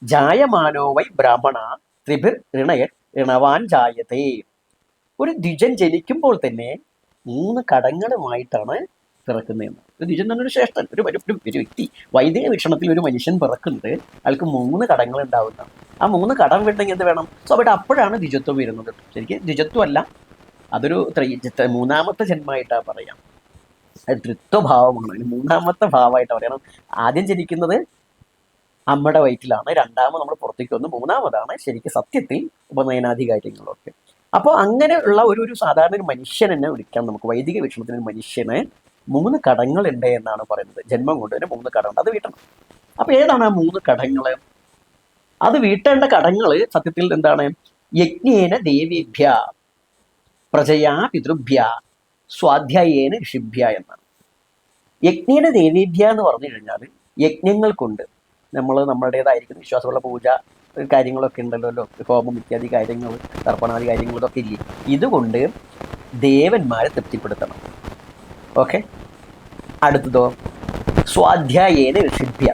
ജായമാനോ വൈ ബ്രാഹ്മണ ത്രിഭിർ ഋണയൻ ഋണവാൻ ജായതേ. ഒരു ദ്വിജൻ ജനിക്കുമ്പോൾ തന്നെ 3 കടങ്ങളുമായിട്ടാണ് പിറക്കുന്നതെന്ന്. ഒരു ദ്വിജൻ എന്നൊരു ശ്രേഷ്ഠൻ, ഒരു വ്യക്തി, വൈദിക വീക്ഷണത്തിൽ ഒരു മനുഷ്യൻ പിറക്കുന്നത് അയാൾക്ക് 3 കടങ്ങൾ ഉണ്ടാവുന്നതാണ്. ആ 3 കടം വേണ്ടെങ്കിൽ എന്ത് വേണം? സോ അവിടെ അപ്പോഴാണ് ദ്വിജത്വം വരുന്നത്. ശരിക്കും ദ്വിജത്വമല്ല, അതൊരു 3ാമത്തെ ജന്മമായിട്ടാണ് പറയാം. അത് തൃത്വഭാവമാണ്. അതിന് 3ാമത്തെ ഭാവമായിട്ട് പറയണം. ആദ്യം ജനിക്കുന്നത് അമ്മയുടെ വയറ്റിലാണ്, 2ാമത് നമ്മൾ പുറത്തേക്ക് വന്ന്, 3ാമതാണ് ശരിക്കും സത്യത്തിൽ ഉപനയനാധികാരികളൊക്കെ. അപ്പോൾ അങ്ങനെയുള്ള ഒരു സാധാരണ ഒരു മനുഷ്യൻ എന്നെ വിളിക്കാം നമുക്ക്. വൈദിക വീക്ഷണത്തിന് മനുഷ്യന് 3 കടങ്ങളുണ്ട് എന്നാണ് പറയുന്നത്. ജന്മം കൊണ്ട് തന്നെ 3 കടമുണ്ട്, അത് വീട്ടണം. അപ്പോൾ ഏതാണ് ആ 3 കടങ്ങൾ? അത് വീട്ടേണ്ട കടങ്ങൾ സത്യത്തിൽ എന്താണ്? യജ്ഞേന ദേവീഭ്യ പ്രജയാ പിതൃഭ്യ സ്വാധ്യായേന ഋഷിഭ്യ എന്നാണ്. യജ്ഞയുടെ ദേവീഭ്യ എന്ന് പറഞ്ഞു കഴിഞ്ഞാൽ യജ്ഞങ്ങൾ കൊണ്ട് നമ്മൾ നമ്മുടേതായിരിക്കുന്ന വിശ്വാസമുള്ള പൂജ കാര്യങ്ങളൊക്കെ ഉണ്ടല്ലോ, ഹോമം ഇത്യാദി കാര്യങ്ങൾ, തർപ്പണാദി കാര്യങ്ങൾ, ഇതൊക്കെ ഇല്ലേ, ഇതുകൊണ്ട് ദേവന്മാരെ തൃപ്തിപ്പെടുത്തണം. ഓക്കെ. അടുത്തതോ സ്വാധ്യായേന ഋഷിഭ്യ.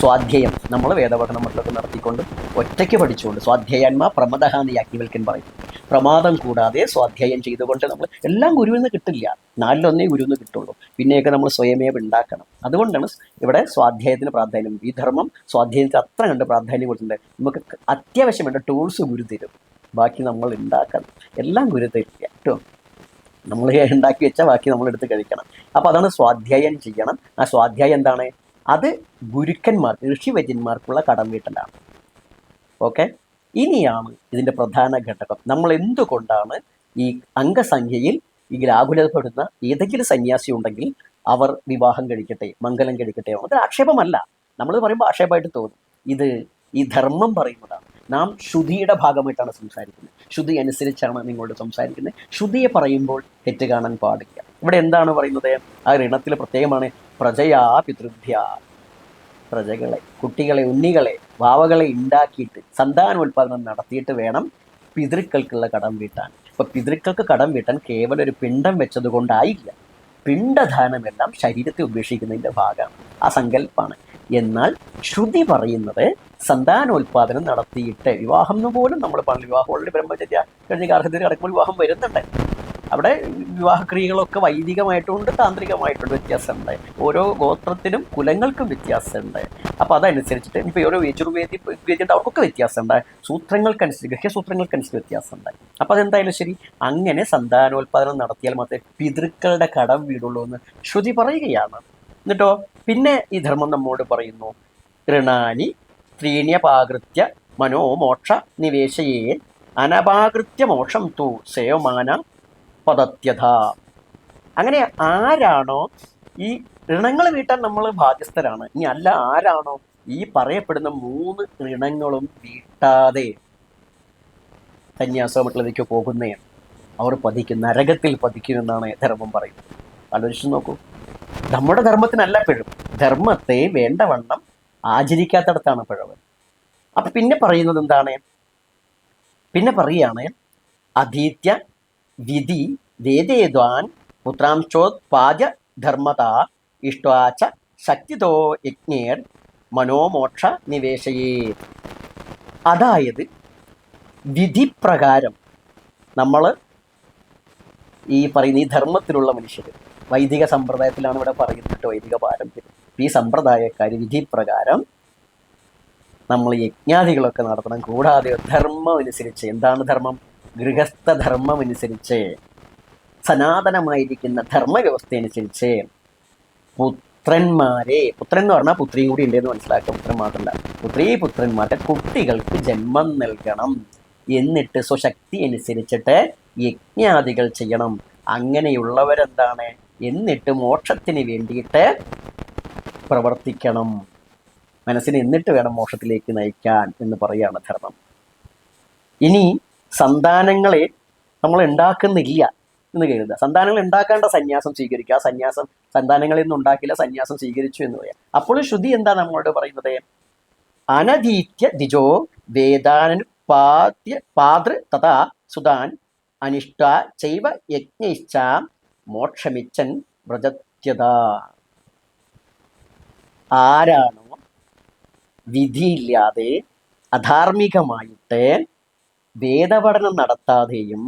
സ്വാധ്യായം നമ്മൾ വേദപഠനം മറ്റൊക്കെ നടത്തിക്കൊണ്ട് ഒറ്റയ്ക്ക് പഠിച്ചുകൊണ്ട്, സ്വാധ്യായന്മാ പ്രമദഹ എന്ന് യാജ്ഞവൽക്കൻ പറയും. പ്രമാദം കൂടാതെ സ്വാധ്യായം ചെയ്തുകൊണ്ട് നമ്മൾ എല്ലാം ഗുരുവിൽ നിന്ന് കിട്ടില്ല, 4-1 ഗുരുവിൽ നിന്ന് കിട്ടുള്ളൂ, പിന്നെയൊക്കെ നമ്മൾ സ്വയമേവ ഉണ്ടാക്കണം. അതുകൊണ്ടാണ് ഇവിടെ സ്വാധ്യായത്തിന് പ്രാധാന്യം. ഈ ധർമ്മം സ്വാധ്യായത്തിന് അത്ര കണ്ട് പ്രാധാന്യം കൊടുത്തിട്ടുണ്ട്. നമുക്ക് അത്യാവശ്യം വേണ്ട ടൂൾസ് ഗുരു തരും, ബാക്കി നമ്മൾ ഉണ്ടാക്കണം. എല്ലാം ഗുരു തരില്ല കേട്ടോ, നമ്മൾ ഉണ്ടാക്കി വെച്ചാൽ ബാക്കി നമ്മൾ എടുത്ത് കഴിക്കണം. അപ്പോൾ അതാണ് സ്വാധ്യായം ചെയ്യണം. ആ സ്വാധ്യായം എന്താണ്? അത് ഗുരുക്കന്മാർക്ക്, ഋഷിവര്യന്മാർക്കുള്ള കടം വീട്ടലാണ്. ഓക്കെ. ഇനിയാണ് ഇതിൻ്റെ പ്രധാന ഘടകം. നമ്മൾ എന്തുകൊണ്ടാണ് ഈ അംഗസംഖ്യയിൽ ഈ വ്യാകുലപ്പെടുന്ന ഏതെങ്കിലും സന്യാസി ഉണ്ടെങ്കിൽ അവർ വിവാഹം കഴിക്കട്ടെ, മംഗലം കഴിക്കട്ടെ, അത് ആക്ഷേപമല്ല. നമ്മൾ പറയുമ്പോൾ ആക്ഷേപമായിട്ട് തോന്നും. ഇത് ഈ ധർമ്മം പറയുന്നതാണ്. നാം ശ്രുതിയുടെ ഭാഗമായിട്ടാണ് സംസാരിക്കുന്നത്, ശ്രുതി അനുസരിച്ചാണ് നിങ്ങളോട് സംസാരിക്കുന്നത്. ശ്രുതിയെ പറയുമ്പോൾ തെറ്റ് കാണാൻ പാടില്ല. ഇവിടെ എന്താണ് പറയുന്നത്? ആ ഋണത്തിൽ പ്രത്യേകമാണ് പ്രജയാ പിതൃഭ്യ. പ്രജകളെ, കുട്ടികളെ, ഉണ്ണികളെ, വാവകളെ ഉണ്ടാക്കിയിട്ട് സന്താനോൽപാദനം നടത്തിയിട്ട് വേണം പിതൃക്കൾക്കുള്ള കടം വീട്ടാൻ. ഇപ്പൊ പിതൃക്കൾക്ക് കടം വീട്ടാൻ കേവലം ഒരു പിണ്ടം വെച്ചത് കൊണ്ടായില്ല. പിണ്ടദാനമെല്ലാം ശരീരത്തെ ഉപേക്ഷിക്കുന്നതിൻ്റെ ഭാഗമാണ്, ആ സങ്കല്പമാണ്. എന്നാൽ ശ്രുതി പറയുന്നത് സന്താനോൽപാദനം നടത്തിയിട്ട് വിവാഹം എന്ന് പോലും നമ്മൾ പറഞ്ഞു. വിവാഹം ഓൾറെഡി ബ്രഹ്മചര്യ കഴിഞ്ഞ ഗാർഹസ്ഥ്യത്തിൽ കിടക്കുമ്പോൾ വിവാഹം വരുന്നുണ്ട്. അവിടെ വിവാഹക്രിയകളൊക്കെ വൈദികമായിട്ടുണ്ട്, താന്ത്രികമായിട്ടുണ്ട്, വ്യത്യാസമുണ്ട്. ഓരോ ഗോത്രത്തിനും കുലങ്ങൾക്കും വ്യത്യാസമുണ്ട്. അപ്പോൾ അതനുസരിച്ചിട്ട് ഇപ്പോൾ ഓരോ യജുർവേദി അവർക്കൊക്കെ വ്യത്യാസമുണ്ട്. സൂത്രങ്ങൾക്കനുസരിച്ച്, ഗൃഹ്യസൂത്രങ്ങൾക്കനുസരിച്ച് വ്യത്യാസമുണ്ട്. അപ്പോൾ അതെന്തായാലും ശരി, അങ്ങനെ സന്താനോൽപാദനം നടത്തിയാൽ മാത്രമേ പിതൃക്കളുടെ കടം വീടുള്ളൂ എന്ന് ശ്രുതി പറയുകയാണ്. എന്നിട്ടോ പിന്നെ ഈ ധർമ്മം നമ്മോട് പറയുന്നു, ഋണാനി ത്രീണ്യപാകൃത്യ മനോമോക്ഷ നിവേശയേ അനപാകൃത്യ മോക്ഷം തു സേവമാന പദത്യഥ. അങ്ങനെ ആരാണോ ഈ ഋണങ്ങൾ വീട്ടാൻ നമ്മൾ ബാധ്യസ്ഥരാണ്. ഇനി അല്ല, ആരാണോ ഈ പറയപ്പെടുന്ന 3 ഋണങ്ങളും വീട്ടാതെ സന്യാസോ മറ്റുള്ളതിലേക്ക് പോകുന്നേ, അവർ പതിക്കും, നരകത്തിൽ പതിക്കുമെന്നാണ് ധർമ്മം പറയുന്നത്. ആലോചിച്ച് നോക്കൂ. നമ്മുടെ ധർമ്മത്തിനല്ല പിഴവ്, ധർമ്മത്തെ വേണ്ടവണ്ണം ആചരിക്കാത്തടത്താണ് പിഴവ്. അപ്പൊ പിന്നെ പറയുന്നത് എന്താണ്? പിന്നെ പറയുകയാണ് അധീത്യ വിധി വേദേദ്വാൻ പുത്രാംശോത്പാദ്യ ധർമ്മത ഇഷ്ടാച്ച ശക്തിതോ യജ്ഞേർ മനോമോക്ഷ നിവേശയേ. അതായത് വിധിപ്രകാരം നമ്മൾ ഈ പറയുന്ന ഈ ധർമ്മത്തിലുള്ള മനുഷ്യർ, വൈദിക സമ്പ്രദായത്തിലാണ് ഇവിടെ പറയുന്നത്, വൈദിക പാരമ്പര്യം. ഈ സമ്പ്രദായക്കാർ വിധിപ്രകാരം നമ്മൾ യജ്ഞാദികളൊക്കെ നടത്തണം. കൂടാതെ ധർമ്മം അനുസരിച്ച്, എന്താണ് ധർമ്മം? ഗൃഹസ്ഥ ധർമ്മം അനുസരിച്ച്, സനാതനമായിരിക്കുന്ന ധർമ്മവ്യവസ്ഥ അനുസരിച്ച് പുത്രന്മാരെ, പുത്രൻ എന്ന് പറഞ്ഞാൽ പുത്രിയും കൂടി ഉണ്ടെന്ന് മനസ്സിലാക്കുക, പുത്രൻ മാത്രമല്ല, പുത്രന്മാരുടെ കുട്ടികൾക്ക് ജന്മം നൽകണം. എന്നിട്ട് സ്വശക്തി അനുസരിച്ചിട്ട് യജ്ഞാദികൾ ചെയ്യണം. അങ്ങനെയുള്ളവരെന്താണ്? എന്നിട്ട് മോക്ഷത്തിന് വേണ്ടിയിട്ട് പ്രവർത്തിക്കണം. മനസ്സിനെ എന്നിട്ട് വേണം മോക്ഷത്തിലേക്ക് നയിക്കാൻ എന്ന് പറയുകയാണ് ധർമ്മം. ഇനി സന്താനങ്ങളെ നമ്മൾ ഉണ്ടാക്കുന്നില്ല എന്ന് കരുതുക. സന്താനങ്ങൾ ഉണ്ടാക്കേണ്ട സന്യാസം സ്വീകരിക്കുക. ആ സന്യാസം സന്താനങ്ങളിൽ നിന്നും ഉണ്ടാക്കില്ല, സന്യാസം സ്വീകരിച്ചു എന്ന് പറയാം. അപ്പോൾ ശ്രുതി എന്താ നമ്മളോട് പറയുന്നത്? അനധീത്യ ദ്വിജോ വേദാനുപാദ്യ പാതൃ തഥാ സുതാൻ അനിഷ്ട ചൈവ യജ്ഞൈശ്ച മോക്ഷമിച്ചൻ വ്രജത്യത. ആരാണോ വിധിയില്ലാതെ അധാർമികമായിട്ട് വേദപഠനം നടത്താതെയും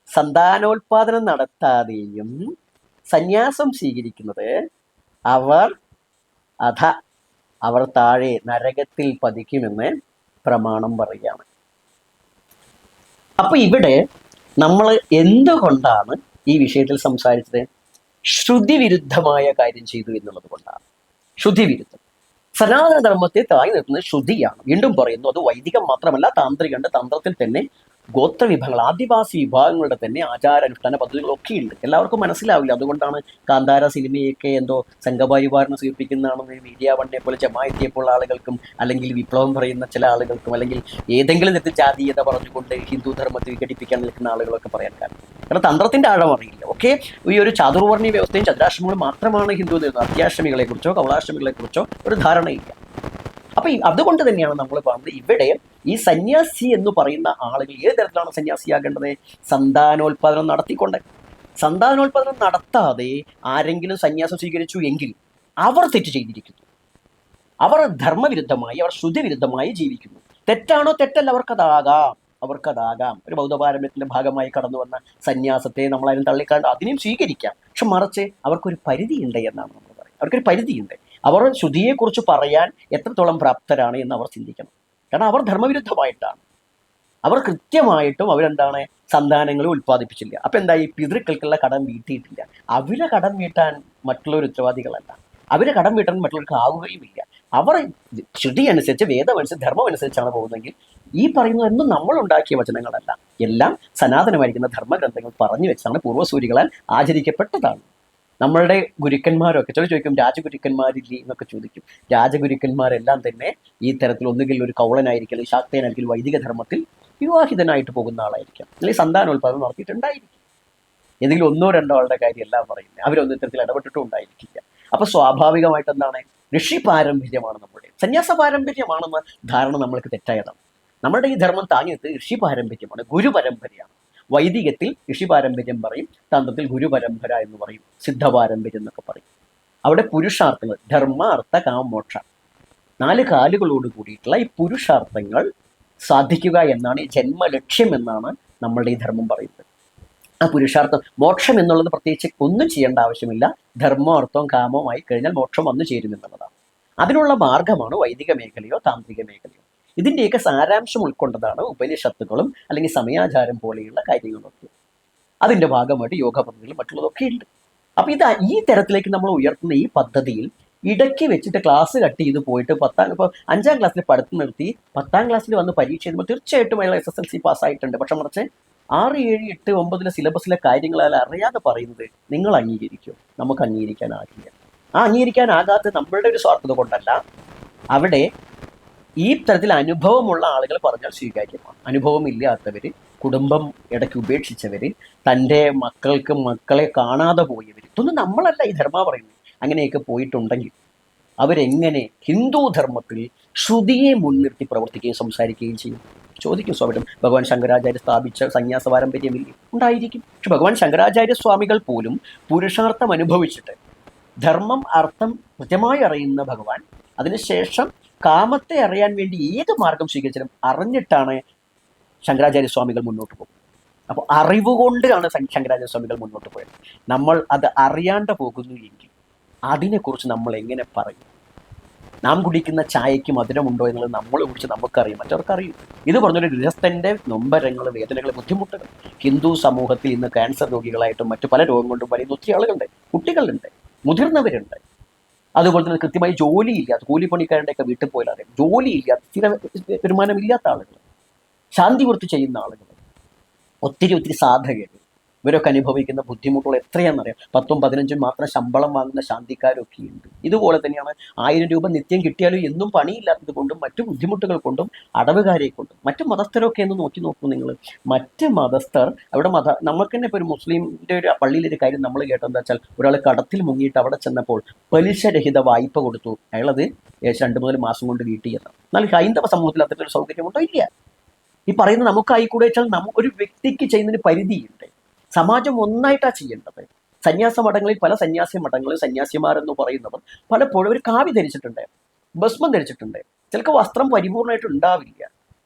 സന്താനോൽപാദനം നടത്താതെയും സന്യാസം സ്വീകരിക്കുന്നത്, അവർ താഴെ നരകത്തിൽ പതിക്കുമെന്ന് പ്രമാണം പറയുകയാണ്. അപ്പൊ ഇവിടെ നമ്മൾ എന്തുകൊണ്ടാണ് ഈ വിഷയത്തിൽ സംസാരിച്ചത്? ശ്രുതി വിരുദ്ധമായ കാര്യം ചെയ്തു എന്നുള്ളത് കൊണ്ടാണ്. ശ്രുതി വിരുദ്ധം. സനാതന ധർമ്മത്തെ താങ്ങി നിർത്തുന്നത് ശ്രുതിയാണ്. വീണ്ടും പറയുന്നു, അത് വൈദികം മാത്രമല്ല, താന്ത്രികണ്ട്. തന്ത്രത്തിൽ തന്നെ ഗോത്രവിഭാഗങ്ങൾ, ആദിവാസി വിഭാഗങ്ങളുടെ തന്നെ ആചാരാനുഷ്ഠാന പദ്ധതികളൊക്കെ ഉണ്ട്. എല്ലാവർക്കും മനസ്സിലാവില്ല. അതുകൊണ്ടാണ് കാന്താര സിനിമയൊക്കെ എന്തോ സംഘപരിവാറിനെ സ്വീകരിക്കുന്നതാണെന്ന് മീഡിയ വണ്ണിയെ പോലെ, ജമാഅത്തിയെ പോലുള്ള ആളുകൾക്കും, അല്ലെങ്കിൽ വിപ്ലവം പറയുന്ന ചില ആളുകൾക്കും, അല്ലെങ്കിൽ ഏതെങ്കിലും തരത്തിൽ ജാതീയത പറഞ്ഞുകൊണ്ട് ഹിന്ദു ധർമ്മത്തെ വിഘടിപ്പിക്കാൻ നിൽക്കുന്ന ആളുകളൊക്കെ പറയാൻ കാരണം തന്ത്രത്തിന്റെ ആഴം അറിയില്ല. നമുക്കൊക്കെ ഈ ഒരു ചാതുർവർണ്ണ വ്യവസ്ഥയും ചതുരാശ്രമങ്ങളും മാത്രമാണ് ഹിന്ദു എന്ന് അത്യാശ്രമികളെ കുറിച്ചോ കവളാശ്രമികളെ കുറിച്ചോ ഒരു ധാരണയില്ല. അപ്പൊ അതുകൊണ്ട് തന്നെയാണ് നമ്മൾ പറഞ്ഞത് ഇവിടെ ഈ സന്യാസി എന്ന് പറയുന്ന ആളുകൾ ഏത് തരത്തിലാണ് സന്യാസിയാകേണ്ടത്? സന്താനോൽപാദനം നടത്തിക്കൊണ്ട്. സന്താനോൽപാദനം നടത്താതെ ആരെങ്കിലും സന്യാസം സ്വീകരിച്ചു എങ്കിൽ അവർ തെറ്റ് ചെയ്തിരിക്കുന്നു. അവർ ധർമ്മവിരുദ്ധമായി, അവർ ശ്രുതിവിരുദ്ധമായി ജീവിക്കുന്നു. തെറ്റാണോ? തെറ്റല്ല, അവർക്കതാകാം. ഒരു ബൗദ്ധപാരമ്പര്യത്തിന്റെ ഭാഗമായി കടന്നു വന്ന സന്യാസത്തെ നമ്മളാരും തള്ളിക്കാണ്ട് അതിനെയും സ്വീകരിക്കാം. പക്ഷെ മറിച്ച് അവർക്കൊരു പരിധിയുണ്ട് എന്നാണ് നമ്മൾ പറയുന്നത്. അവർക്കൊരു പരിധിയുണ്ട്. അവർ ശ്രുതിയെക്കുറിച്ച് പറയാൻ എത്രത്തോളം പ്രാപ്തരാണ് എന്ന് അവർ ചിന്തിക്കണം. കാരണം അവർ ധർമ്മവിരുദ്ധമായിട്ടാണ്, അവർ കൃത്യമായിട്ടും അവരെന്താണ് സന്താനങ്ങളെ ഉൽപ്പാദിപ്പിച്ചില്ല. അപ്പൊ എന്തായി? പിതൃക്കൾക്കുള്ള കടം വീട്ടിയിട്ടില്ല. അവരെ കടം വീട്ടാൻ മറ്റുള്ളവർ ഉത്തരവാദികളല്ല, അവരെ കടം വീട്ടാൻ മറ്റുള്ളവർക്ക് ആവുകയുമില്ല. അവർ ശ്രുതി അനുസരിച്ച്, വേദമനുസരിച്ച്, ധർമ്മം അനുസരിച്ചാണ് പോകുന്നതെങ്കിൽ ഈ പറയുന്നതൊന്നും നമ്മൾ ഉണ്ടാക്കിയ വചനങ്ങളല്ല, എല്ലാം സനാതനമായിരിക്കുന്ന ധർമ്മഗ്രന്ഥങ്ങൾ പറഞ്ഞു വെച്ചാണ് പൂർവ്വസൂരികളാൽ ആചരിക്കപ്പെട്ടതാണ്. നമ്മളുടെ ഗുരുക്കന്മാരൊക്കെ ചോദിക്കും രാജഗുരുക്കന്മാരില്ലേ എന്നൊക്കെ ചോദിക്കും. രാജഗുരുക്കന്മാരെല്ലാം തന്നെ ഈ തരത്തിൽ ഒന്നുകിൽ ഒരു കൗളനായിരിക്കും, അല്ലെങ്കിൽ ശാക്തേനായിരിക്കും, വൈദിക ധർമ്മത്തിൽ വിവാഹിതനായിട്ട് പോകുന്ന ആളായിരിക്കാം, അല്ലെങ്കിൽ സന്താനോൽപാദനം നടത്തിയിട്ടുണ്ടായിരിക്കും. ഏതെങ്കിലും ഒന്നോ രണ്ടോ ആളുടെ കാര്യമല്ല പറയുന്നത്. അവരൊന്നും ഇത്തരത്തിൽ ഇടപെട്ടിട്ടും ഉണ്ടായിരിക്കില്ല. അപ്പൊ സ്വാഭാവികമായിട്ട് എന്താണ്? ഋഷി പാരമ്പര്യമാണ് നമ്മുടെ, സന്യാസ പാരമ്പര്യമാണെന്ന ധാരണ നമ്മൾക്ക് തെറ്റായതാണ്. നമ്മുടെ ഈ ധർമ്മം താങ്ങിയത് ഋഷി പാരമ്പര്യമാണ്, ഗുരുപരമ്പരയാണ്. വൈദികത്തിൽ ഋഷി പാരമ്പര്യം പറയും, തന്ത്രത്തിൽ ഗുരുപരമ്പര എന്ന് പറയും, സിദ്ധ പാരമ്പര്യം എന്നൊക്കെ പറയും. അവിടെ പുരുഷാർത്ഥങ്ങൾ, ധർമ്മ അർത്ഥ കാമ മോക്ഷ, 4 കാലുകളോട് കൂടിയിട്ടുള്ള ഈ പുരുഷാർത്ഥങ്ങൾ സാധിക്കുക എന്നാണ് ഈ ജന്മലക്ഷ്യം എന്നാണ് നമ്മളുടെ ഈ ധർമ്മം പറയുന്നത്. ആ പുരുഷാർത്ഥം, മോക്ഷം എന്നുള്ളത് പ്രത്യേകിച്ച് ഒന്നും ചെയ്യേണ്ട ആവശ്യമില്ല. ധർമ്മവും അർത്ഥവും കാമവും ആയി കഴിഞ്ഞാൽ മോക്ഷം വന്നു ചേരും എന്നുള്ളതാണ്. അതിനുള്ള മാർഗമാണ് വൈദിക മേഖലയോ താന്ത്രിക മേഖലയോ. ഇതിൻ്റെയൊക്കെ സാരാംശം ഉൾക്കൊണ്ടതാണ് ഉപനിഷത്തുകളും അല്ലെങ്കിൽ സമയാചാരം പോലെയുള്ള കാര്യങ്ങളൊക്കെ. അതിൻ്റെ ഭാഗമായിട്ട് യോഗ പദ്ധതികളും മറ്റുള്ളതൊക്കെ ഉണ്ട്. അപ്പം ഈ തരത്തിലേക്ക് നമ്മൾ ഉയർത്തുന്ന ഈ പദ്ധതിയിൽ ഇടയ്ക്ക് വെച്ചിട്ട് ക്ലാസ് കട്ട് ചെയ്ത് പോയിട്ട് ഇപ്പോൾ 5ാം ക്ലാസ്സിൽ പഠിത്തം നിർത്തി 10ാം ക്ലാസ്സിൽ വന്ന് പരീക്ഷ എഴുതുമ്പോൾ തീർച്ചയായിട്ടും അയാൾ SSLC പാസ്സായിട്ടുണ്ട്. പക്ഷെ മറിച്ച് 6, 7, 8, 9 സിലബസിലെ കാര്യങ്ങളാൽ അറിയാതെ പറയുന്നത് നിങ്ങൾ അംഗീകരിക്കും, നമുക്ക് അംഗീകരിക്കാനാകില്ല. ആ അംഗീകരിക്കാനാകാത്ത നമ്മളുടെ ഒരു സ്വാർത്ഥത കൊണ്ടല്ല, അവിടെ ഈ തരത്തിൽ അനുഭവമുള്ള ആളുകൾ പറഞ്ഞാൽ സ്വീകാര്യമാണ്. അനുഭവം ഇല്ലാത്തവർ, കുടുംബം ഇടയ്ക്ക് ഉപേക്ഷിച്ചവർ, തൻ്റെ മക്കളെ കാണാതെ പോയവർ, ഇതൊന്നും നമ്മളല്ല ഈ ധർമ്മ പറയുന്നത്. അങ്ങനെയൊക്കെ പോയിട്ടുണ്ടെങ്കിൽ അവരെങ്ങനെ ഹിന്ദു ധർമ്മത്തിൽ ശ്രുതിയെ മുൻനിർത്തി പ്രവർത്തിക്കുകയും സംസാരിക്കുകയും ചെയ്യും? ചോദിക്കും സ്വാമിയും. ഭഗവാൻ ശങ്കരാചാര്യ സ്ഥാപിച്ച സന്യാസ പാരമ്പര്യമില്ലേ? ഉണ്ടായിരിക്കും. പക്ഷെ ഭഗവാൻ ശങ്കരാചാര്യ സ്വാമികൾ പോലും പുരുഷാർത്ഥം അനുഭവിച്ചിട്ട് ധർമ്മം അർത്ഥം കൃത്യമായി അറിയുന്ന ഭഗവാൻ അതിനുശേഷം കാമത്തെ അറിയാൻ വേണ്ടി ഏത് മാർഗം സ്വീകരിച്ചാലും അറിഞ്ഞിട്ടാണ് ശങ്കരാചാര്യ സ്വാമികൾ മുന്നോട്ട് പോകുന്നത്. അപ്പോൾ അറിവുകൊണ്ടാണ് ശങ്കരാചാര്യ സ്വാമികൾ മുന്നോട്ട് പോയത്. നമ്മൾ അത് അറിയാണ്ട് പോകുന്നു എങ്കിൽ അതിനെക്കുറിച്ച് നമ്മൾ എങ്ങനെ പറയും? നാം കുടിക്കുന്ന ചായയ്ക്ക് മധുരമുണ്ടോ എന്നുള്ളത് നമ്മളെ കുറിച്ച് നമുക്കറിയും, മറ്റവർക്കറിയും. ഇത് പറഞ്ഞൊരു ഗൃഹസ്ഥൻ്റെ നൊമ്പരങ്ങൾ, വേദനകൾ, ബുദ്ധിമുട്ടുകൾ ഹിന്ദു സമൂഹത്തിൽ ഇന്ന് ക്യാൻസർ രോഗികളായിട്ടും മറ്റു പല രോഗം കൊണ്ടും വലിയ ഒത്തിരി ആളുകളുണ്ട്, കുട്ടികളുണ്ട്, മുതിർന്നവരുണ്ട്. അതുപോലെ തന്നെ കൃത്യമായി ജോലിയില്ലാത്ത കൂലിപ്പണിക്കാരുടെയൊക്കെ വീട്ടിൽ പോയാൽ ജോലിയില്ലാത്ത, സ്ഥിര വരുമാനമില്ലാത്ത ആളുകൾ, ശാന്തി വൃത്തി ചെയ്യുന്ന ആളുകൾ, ഒത്തിരി സാധകർ, ഇവരൊക്കെ അനുഭവിക്കുന്ന ബുദ്ധിമുട്ടുകൾ എത്രയാണെന്നറിയാം. 10ഉം 15ഉം മാത്രം ശമ്പളം വാങ്ങുന്ന ശാന്തിക്കാരൊക്കെ ഉണ്ട്. ഇതുപോലെ തന്നെയാണ് 1000 രൂപ നിത്യം കിട്ടിയാലും എന്നും പണിയില്ലാത്തത് കൊണ്ടും മറ്റു ബുദ്ധിമുട്ടുകൾ കൊണ്ടും അടവുകാരെ കൊണ്ടും. മറ്റു മതസ്ഥരൊക്കെ എന്ന് നോക്കൂ നിങ്ങൾ. മറ്റ് മതസ്ഥർ അവിടെ നമുക്ക് തന്നെ ഇപ്പോൾ ഒരു മുസ്ലിമിൻ്റെ ഒരു പള്ളിയിലൊരു കാര്യം നമ്മൾ കേട്ടതെന്ന് വെച്ചാൽ, ഒരാൾ കടത്തിൽ മുങ്ങിയിട്ട് അവിടെ ചെന്നപ്പോൾ പലിശരഹിത വായ്പ കൊടുത്തു. അയാളത് 2-3 മാസം കൊണ്ട് വീട്ടിയെന്ന്. എന്നാൽ ഹൈന്ദവ സമൂഹത്തിൽ അത്തരത്തിലൊരു സൗകര്യമുണ്ടോ? ഇല്ല. ഈ പറയുന്നത് നമുക്കായിക്കൂടെ വെച്ചാൽ ഒരു വ്യക്തിക്ക് ചെയ്യുന്നതിന് പരിധിയുണ്ട്. സമാജം ഒന്നായിട്ടാണ് ചെയ്യേണ്ടത്. സന്യാസ മഠങ്ങളിൽ, പല സന്യാസി മഠങ്ങളിൽ സന്യാസിമാരെന്ന് പറയുന്നവർ പലപ്പോഴും ഒരു കാവി ധരിച്ചിട്ടുണ്ട്, ഭസ്മം ധരിച്ചിട്ടുണ്ട്. ചിലർക്ക് വസ്ത്രം പരിപൂർണമായിട്ട് ഉണ്ടാവില്ല.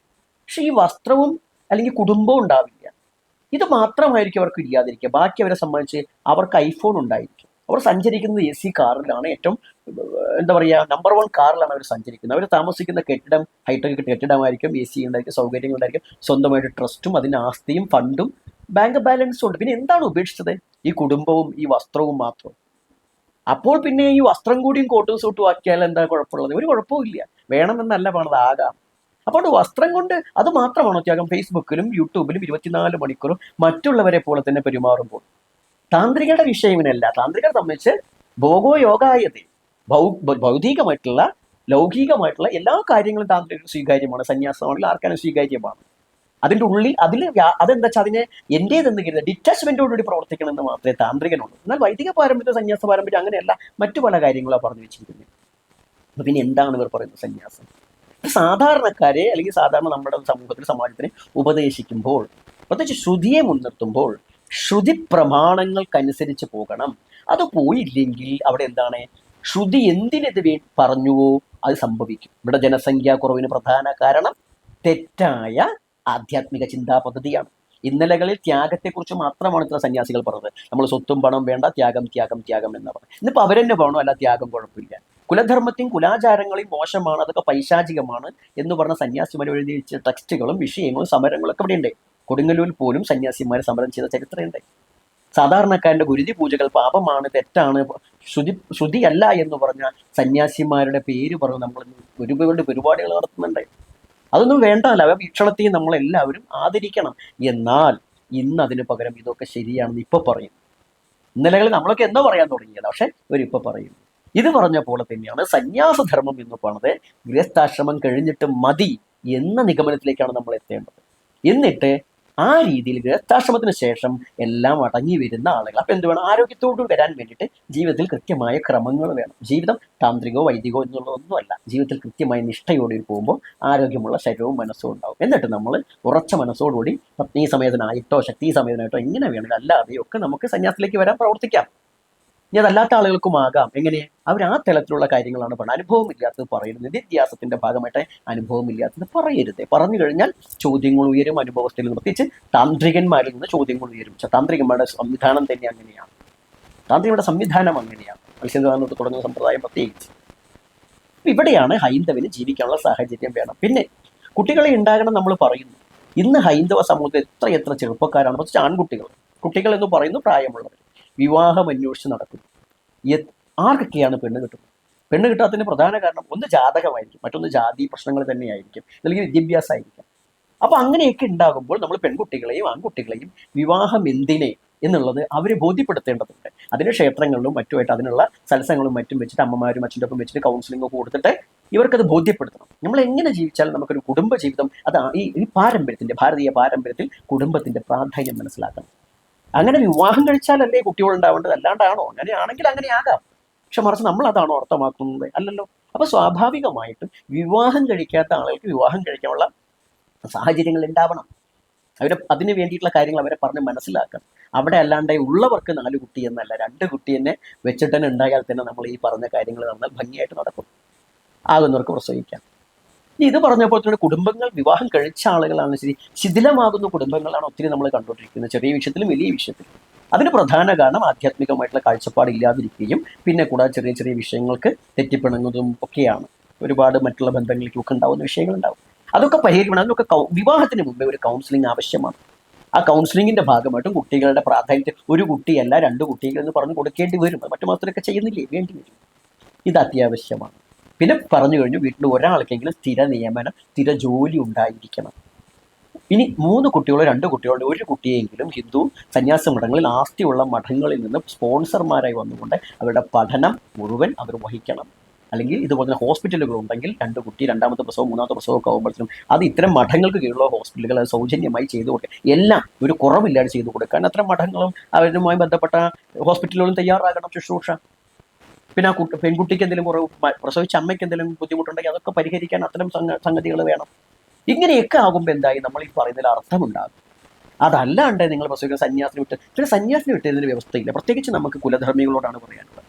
പക്ഷെ ഈ വസ്ത്രവും അല്ലെങ്കിൽ കുടുംബവും ഉണ്ടാവില്ല. ഇത് മാത്രമായിരിക്കും അവർക്ക് ഇല്ലാതിരിക്കുക. ബാക്കി അവരെ സംബന്ധിച്ച് അവർക്ക് ഐഫോൺ ഉണ്ടായിരിക്കും. അവർ സഞ്ചരിക്കുന്നത് AC കാറിലാണ്, ഏറ്റവും എന്താ പറയുക നമ്പർ 1 കാറിലാണ് അവർ സഞ്ചരിക്കുന്നത്. അവർ താമസിക്കുന്ന കെട്ടിടം ഹൈടെക് കെട്ടിടമായിരിക്കും, AC ഉണ്ടായിരിക്കും, സൗകര്യങ്ങളുണ്ടായിരിക്കും, സ്വന്തമായിട്ട് ട്രസ്റ്റും അതിന് ആസ്തിയും ഫണ്ടും ബാങ്ക് ബാലൻസും ഉണ്ട്. പിന്നെ എന്താണ് ഉപേക്ഷിച്ചത്? ഈ കുടുംബവും ഈ വസ്ത്രവും മാത്രം. അപ്പോൾ പിന്നെ ഈ വസ്ത്രം കൂടിയും കോട്ടും സൂട്ടും ആക്കിയാൽ എന്താ കുഴപ്പമുള്ളത്? ഒരു കുഴപ്പവും ഇല്ല. വേണമെന്നല്ല പറഞ്ഞത്, ആകാം. അപ്പോൾ വസ്ത്രം കൊണ്ട് അത് മാത്രമാണോ ത്യാഗം? ഫേസ്ബുക്കിലും യൂട്യൂബിലും 24 മണിക്കൂറും മറ്റുള്ളവരെ പോലെ തന്നെ പെരുമാറുമ്പോൾ താന്ത്രികരുടെ വിഷയമിനല്ല. താന്ത്രികരെ സംബന്ധിച്ച് ഭോഗോ യോഗായതി, ഭൗതികമായിട്ടുള്ള ലൗകികമായിട്ടുള്ള എല്ലാ കാര്യങ്ങളും താന്ത്രികർക്ക് സ്വീകാര്യമാണ്. സന്യാസമാണെങ്കിൽ ആർക്കാനും സ്വീകാര്യമാണ്. അതിൻ്റെ ഉള്ളിൽ അതെന്താ വെച്ചാൽ അതിനെ എൻ്റേതെന്ന് കരുതുക ഡിറ്റാച്ച്മെൻറ്റോടുകൂടി പ്രവർത്തിക്കണമെന്ന് മാത്രമേ താന്ത്രികനുള്ളൂ. എന്നാൽ വൈദിക പാരമ്പര്യം, സന്യാസ പാരമ്പര്യം അങ്ങനെയല്ല, മറ്റു പല കാര്യങ്ങളാണ് പറഞ്ഞു വെച്ചിരിക്കുന്നത്. അപ്പം പിന്നെ എന്താണ് ഇവർ പറയുന്നത് സന്യാസം? സാധാരണക്കാരെ അല്ലെങ്കിൽ സാധാരണ നമ്മുടെ സമൂഹത്തിൽ സമാജത്തിന് ഉപദേശിക്കുമ്പോൾ, പ്രത്യേകിച്ച് ശ്രുതിയെ മുൻനിർത്തുമ്പോൾ ശ്രുതി പ്രമാണങ്ങൾക്കനുസരിച്ച് പോകണം. അത് പോയില്ലെങ്കിൽ അവിടെ എന്താണ്, ശ്രുതി എന്തിനത് പറഞ്ഞുവോ അത് സംഭവിക്കും. ഇവിടെ ജനസംഖ്യാ കുറവിന് പ്രധാന കാരണം തെറ്റായ ആധ്യാത്മിക ചിന്താ പദ്ധതിയാണ്. ഇന്നലകളിൽ ത്യാഗത്തെക്കുറിച്ച് മാത്രമാണ് ഇത്ര സന്യാസികൾ പറഞ്ഞത്. നമ്മൾ സ്വത്തും പണം വേണ്ട, ത്യാഗം ത്യാഗം ത്യാഗം എന്ന് പറഞ്ഞു. ഇന്നിപ്പോൾ അവരെന്നെ വേണോ, അല്ല ത്യാഗം കുഴപ്പമില്ല. കുലധർമ്മത്തെയും കുലാചാരങ്ങളെയും മോശമാണ്, അതൊക്കെ പൈശാചികമാണ് എന്ന് പറഞ്ഞ സന്യാസിമാർ എഴുതി വെച്ച ടെക്സ്റ്റുകളും വിഷയങ്ങളും സമരങ്ങളൊക്കെ ഇവിടെയുണ്ട്. കൊടുങ്ങല്ലൂരിൽ പോലും സന്യാസിമാർ സമരം ചെയ്ത ചരിത്രമുണ്ട്. സാധാരണക്കാരൻ്റെ ഗുരുതി പൂജകൾ പാപമാണ്, തെറ്റാണ്, ശ്രുതിയല്ല എന്ന് പറഞ്ഞ സന്യാസിമാരുടെ പേര് പറഞ്ഞ് നമ്മൾ ഒരുപാട് പരിപാടികൾ നടത്തുന്നുണ്ട്. അതൊന്നും വേണ്ടല്ല, അവ വീക്ഷണത്തെയും നമ്മളെല്ലാവരും ആദരിക്കണം. എന്നാൽ ഇന്ന് അതിന് പകരം ഇതൊക്കെ ശരിയാണെന്ന് ഇപ്പൊ പറയും. ഇന്നലകളിൽ നമ്മളൊക്കെ എന്തോ പറയാൻ തുടങ്ങിയത്, പക്ഷെ ഇവരിപ്പോൾ പറയും. ഇത് പറഞ്ഞ പോലെ തന്നെയാണ് സന്യാസധർമ്മം എന്ന് പറയുന്നത് ഗൃഹസ്ഥാശ്രമം കഴിഞ്ഞിട്ട് മതി എന്ന നിഗമനത്തിലേക്കാണ് നമ്മൾ എത്തേണ്ടത്. എന്നിട്ട് ആ രീതിയിൽ ഗൃഹസ്ഥാശ്രമത്തിന് ശേഷം എല്ലാം അടങ്ങി വരുന്ന ആളുകൾ. അപ്പം എന്ത് വേണം, ആരോഗ്യത്തോട് വരാൻ വേണ്ടിയിട്ട് ജീവിതത്തിൽ കൃത്യമായ ക്രമങ്ങൾ വേണം. ജീവിതം താന്ത്രികോ വൈദികോ എന്നുള്ളതൊന്നുമല്ല. ജീവിതത്തിൽ കൃത്യമായ നിഷ്ഠയോടെ പോകുമ്പോൾ ആരോഗ്യമുള്ള ശരീരവും മനസ്സും ഉണ്ടാവും. എന്നിട്ട് നമ്മൾ ഉറച്ച മനസ്സോടുകൂടി പത്നി സമേതനായിട്ടോ ശക്തി സമേതനായിട്ടോ എങ്ങനെ വേണമെങ്കിലും അല്ലാതെയോ ഒക്കെ നമുക്ക് സന്യാസത്തിലേക്ക് വരാൻ പ്രവർത്തിക്കാം. ഇനി അതല്ലാത്ത ആളുകൾക്കുമാകാം. എങ്ങനെ, അവർ ആ തലത്തിലുള്ള കാര്യങ്ങളാണ് പറയുന്നത്. അനുഭവമില്ലാത്തത് പറയുന്നത്, നിത്യാസത്തിന്റെ ഭാഗമായിട്ട് അനുഭവമില്ലാത്തത് പറയരുത്. പറഞ്ഞു കഴിഞ്ഞാൽ ചോദ്യങ്ങൾ ഉയരും. അനുഭവത്തിൽ പ്രത്യേകിച്ച് താന്ത്രികന്മാരിൽ നിന്ന് ചോദ്യങ്ങൾ ഉയരും. താന്ത്രികന്മാരുടെ സംവിധാനം തന്നെ അങ്ങനെയാണ്. താന്ത്രികരുടെ സംവിധാനം അങ്ങനെയാണ്. മത്സ്യബന്ധനത്തോട് തുടങ്ങുന്ന സമ്പ്രദായം പ്രത്യേകിച്ച്. ഇവിടെയാണ് ഹൈന്ദവന് ജീവിക്കാനുള്ള സാഹചര്യം വേണം. പിന്നെ കുട്ടികളെ ഉണ്ടാകണം നമ്മൾ പറയുന്നു. ഇന്ന് ഹൈന്ദവ സമൂഹത്തിൽ എത്ര ചെറുപ്പക്കാരാണ്, പ്രത്യേകിച്ച് ആൺകുട്ടികൾ, കുട്ടികൾ എന്ന് പറയുന്നു പ്രായമുള്ളവർ, വിവാഹം അന്വേഷിച്ച് നടക്കുന്നു. ആർക്കൊക്കെയാണ് പെണ്ണ് കിട്ടുന്നത്? പെണ്ണ് കിട്ടാത്തതിന് പ്രധാന കാരണം ഒന്ന് ജാതകമായിരിക്കും, മറ്റൊന്ന് ജാതി പ്രശ്നങ്ങൾ തന്നെയായിരിക്കും, അല്ലെങ്കിൽ വിദ്യാഭ്യാസമായിരിക്കും. അപ്പോൾ അങ്ങനെയൊക്കെ ഉണ്ടാകുമ്പോൾ നമ്മൾ പെൺകുട്ടികളെയും ആൺകുട്ടികളെയും വിവാഹം എന്തിനെ എന്നുള്ളത് അവരെ ബോധ്യപ്പെടുത്തേണ്ടതുണ്ട്. അതിന് ക്ഷേത്രങ്ങളിലും മറ്റുമായിട്ട് അതിനുള്ള സത്സംഗങ്ങളും മറ്റും വെച്ചിട്ട് അമ്മമാരും അച്ഛൻ്റെ ഒപ്പം വെച്ചിട്ട് കൗൺസിലിംഗ് ഒക്കെ കൊടുത്തിട്ട് ഇവർക്കത് ബോധ്യപ്പെടുത്തണം. നമ്മൾ എങ്ങനെ ജീവിച്ചാൽ നമുക്കൊരു കുടുംബ ജീവിതം, അത് ഈ പാരമ്പര്യത്തിൻ്റെ, ഭാരതീയ പാരമ്പര്യത്തിൽ കുടുംബത്തിൻ്റെ പ്രാധാന്യം മനസ്സിലാക്കണം. അങ്ങനെ വിവാഹം കഴിച്ചാലല്ലേ കുട്ടികൾ ഉണ്ടാവേണ്ടത്, അല്ലാണ്ടാണോ? അങ്ങനെയാണെങ്കിൽ അങ്ങനെ ആകാം. പക്ഷെ മറിച്ച് നമ്മൾ അതാണോ അർത്ഥമാക്കുന്നത്? അല്ലല്ലോ. അപ്പോൾ സ്വാഭാവികമായിട്ടും വിവാഹം കഴിക്കാത്ത ആളുകൾക്ക് വിവാഹം കഴിക്കാനുള്ള സാഹചര്യങ്ങൾ ഉണ്ടാവണം. അതിന് വേണ്ടിയിട്ടുള്ള കാര്യങ്ങൾ അവരെ പറഞ്ഞ് മനസ്സിലാക്കണം. അവിടെ അല്ലാണ്ട് ഉള്ളവർക്ക് 4 കുട്ടി എന്നല്ല, 2 കുട്ടി തന്നെ വെച്ചിട്ട് തന്നെ ഉണ്ടായാൽ തന്നെ നമ്മൾ ഈ പറഞ്ഞ കാര്യങ്ങൾ നടന്നാൽ ഭംഗിയായിട്ട് നടക്കും. ആകുന്നവർക്ക് പ്രസവിക്കാം. ഇത് പറഞ്ഞപ്പോൾ തന്നെ കുടുംബങ്ങൾ, വിവാഹം കഴിച്ച ആളുകളാണ് ശരി, ശിഥിലമാകുന്ന കുടുംബങ്ങളാണ് ഒത്തിരി നമ്മൾ കണ്ടുകൊണ്ടിരിക്കുന്നത്, ചെറിയ വിഷയത്തിലും വലിയ വിഷയത്തിലും. അതിന് പ്രധാന കാരണം ആധ്യാത്മികമായിട്ടുള്ള കാഴ്ചപ്പാട് ഇല്ലാതിരിക്കുകയും പിന്നെ കൂടാതെ ചെറിയ വിഷയങ്ങൾക്ക് തെറ്റിപ്പിണങ്ങുന്നതും ഒക്കെയാണ്. ഒരുപാട് മറ്റുള്ള ബന്ധങ്ങളിലേക്കൊക്കെ ഉണ്ടാകുന്ന വിഷയങ്ങളുണ്ടാവും. അതൊക്കെ പരിഹരിക്കണം. അതിനൊക്കെ വിവാഹത്തിന് മുമ്പേ ഒരു കൗൺസിലിംഗ് ആവശ്യമാണ്. ആ കൗൺസിലിങ്ങിന്റെ ഭാഗമായിട്ടും കുട്ടികളുടെ പ്രാധാന്യത്തിൽ ഒരു കുട്ടിയല്ല 2 കുട്ടികൾ എന്ന് പറഞ്ഞു കൊടുക്കേണ്ടി വരും. മറ്റു മാസത്തിലൊക്കെ ചെയ്യുന്നില്ലേ, വേണ്ടി വരും. ഇത് അത്യാവശ്യമാണ്. പിന്നെ പറഞ്ഞു കഴിഞ്ഞു, വീട്ടിൽ ഒരാൾക്കെങ്കിലും സ്ഥിര നിയമനം, സ്ഥിര ജോലി ഉണ്ടായിരിക്കണം. ഇനി 3 കുട്ടികളോ 2 കുട്ടികളുടെ 1 കുട്ടിയെങ്കിലും ഹിന്ദു സന്യാസ മഠങ്ങളിൽ, ആസ്തിയുള്ള മഠങ്ങളിൽ നിന്ന് സ്പോൺസർമാരായി വന്നുകൊണ്ട് അവരുടെ പഠനം മുഴുവൻ അവർ വഹിക്കണം. അല്ലെങ്കിൽ ഇതുപോലെ തന്നെ ഹോസ്പിറ്റലുകൾ ഉണ്ടെങ്കിൽ 2 കുട്ടി, 2ാമത്തെ പ്രസവം 3ാമത്തെ പ്രസവം ഒക്കെ ആകുമ്പോഴത്തേനും അത് ഇത്തരം മഠങ്ങൾക്ക് കീഴിലുള്ള ഹോസ്പിറ്റലുകൾ അത് സൗജന്യമായി ചെയ്തു കൊടുക്കുക. എല്ലാം ഒരു കുറവില്ലാതെ ചെയ്തു കൊടുക്കാൻ അത്തരം മഠങ്ങളും അവരുമായി ബന്ധപ്പെട്ട ഹോസ്പിറ്റലുകളും തയ്യാറാകണം ശുശ്രൂഷ. പിന്നെ ആ പെൺകുട്ടിക്ക് എന്തെങ്കിലും കുറവ്, പ്രസവിച്ച അമ്മയ്ക്ക് എന്തെങ്കിലും ബുദ്ധിമുട്ടുണ്ടെങ്കിൽ അതൊക്കെ പരിഹരിക്കാൻ അത്തരം സംഗതികൾ വേണം. ഇങ്ങനെയൊക്കെ ആകുമ്പോൾ എന്തായി, നമ്മൾ ഈ പറയുന്നതിൽ അർത്ഥമുണ്ടാകും. അതല്ലാണ്ട് നിങ്ങൾ പ്രസവിക്കുന്ന സന്യാസിനെ വിട്ട്, പിന്നെ സന്യാസിനെ വിട്ടതിന് വ്യവസ്ഥയില്ല. പ്രത്യേകിച്ച് നമുക്ക് കുലധർമ്മികളോടാണ് പറയാനുള്ളത്.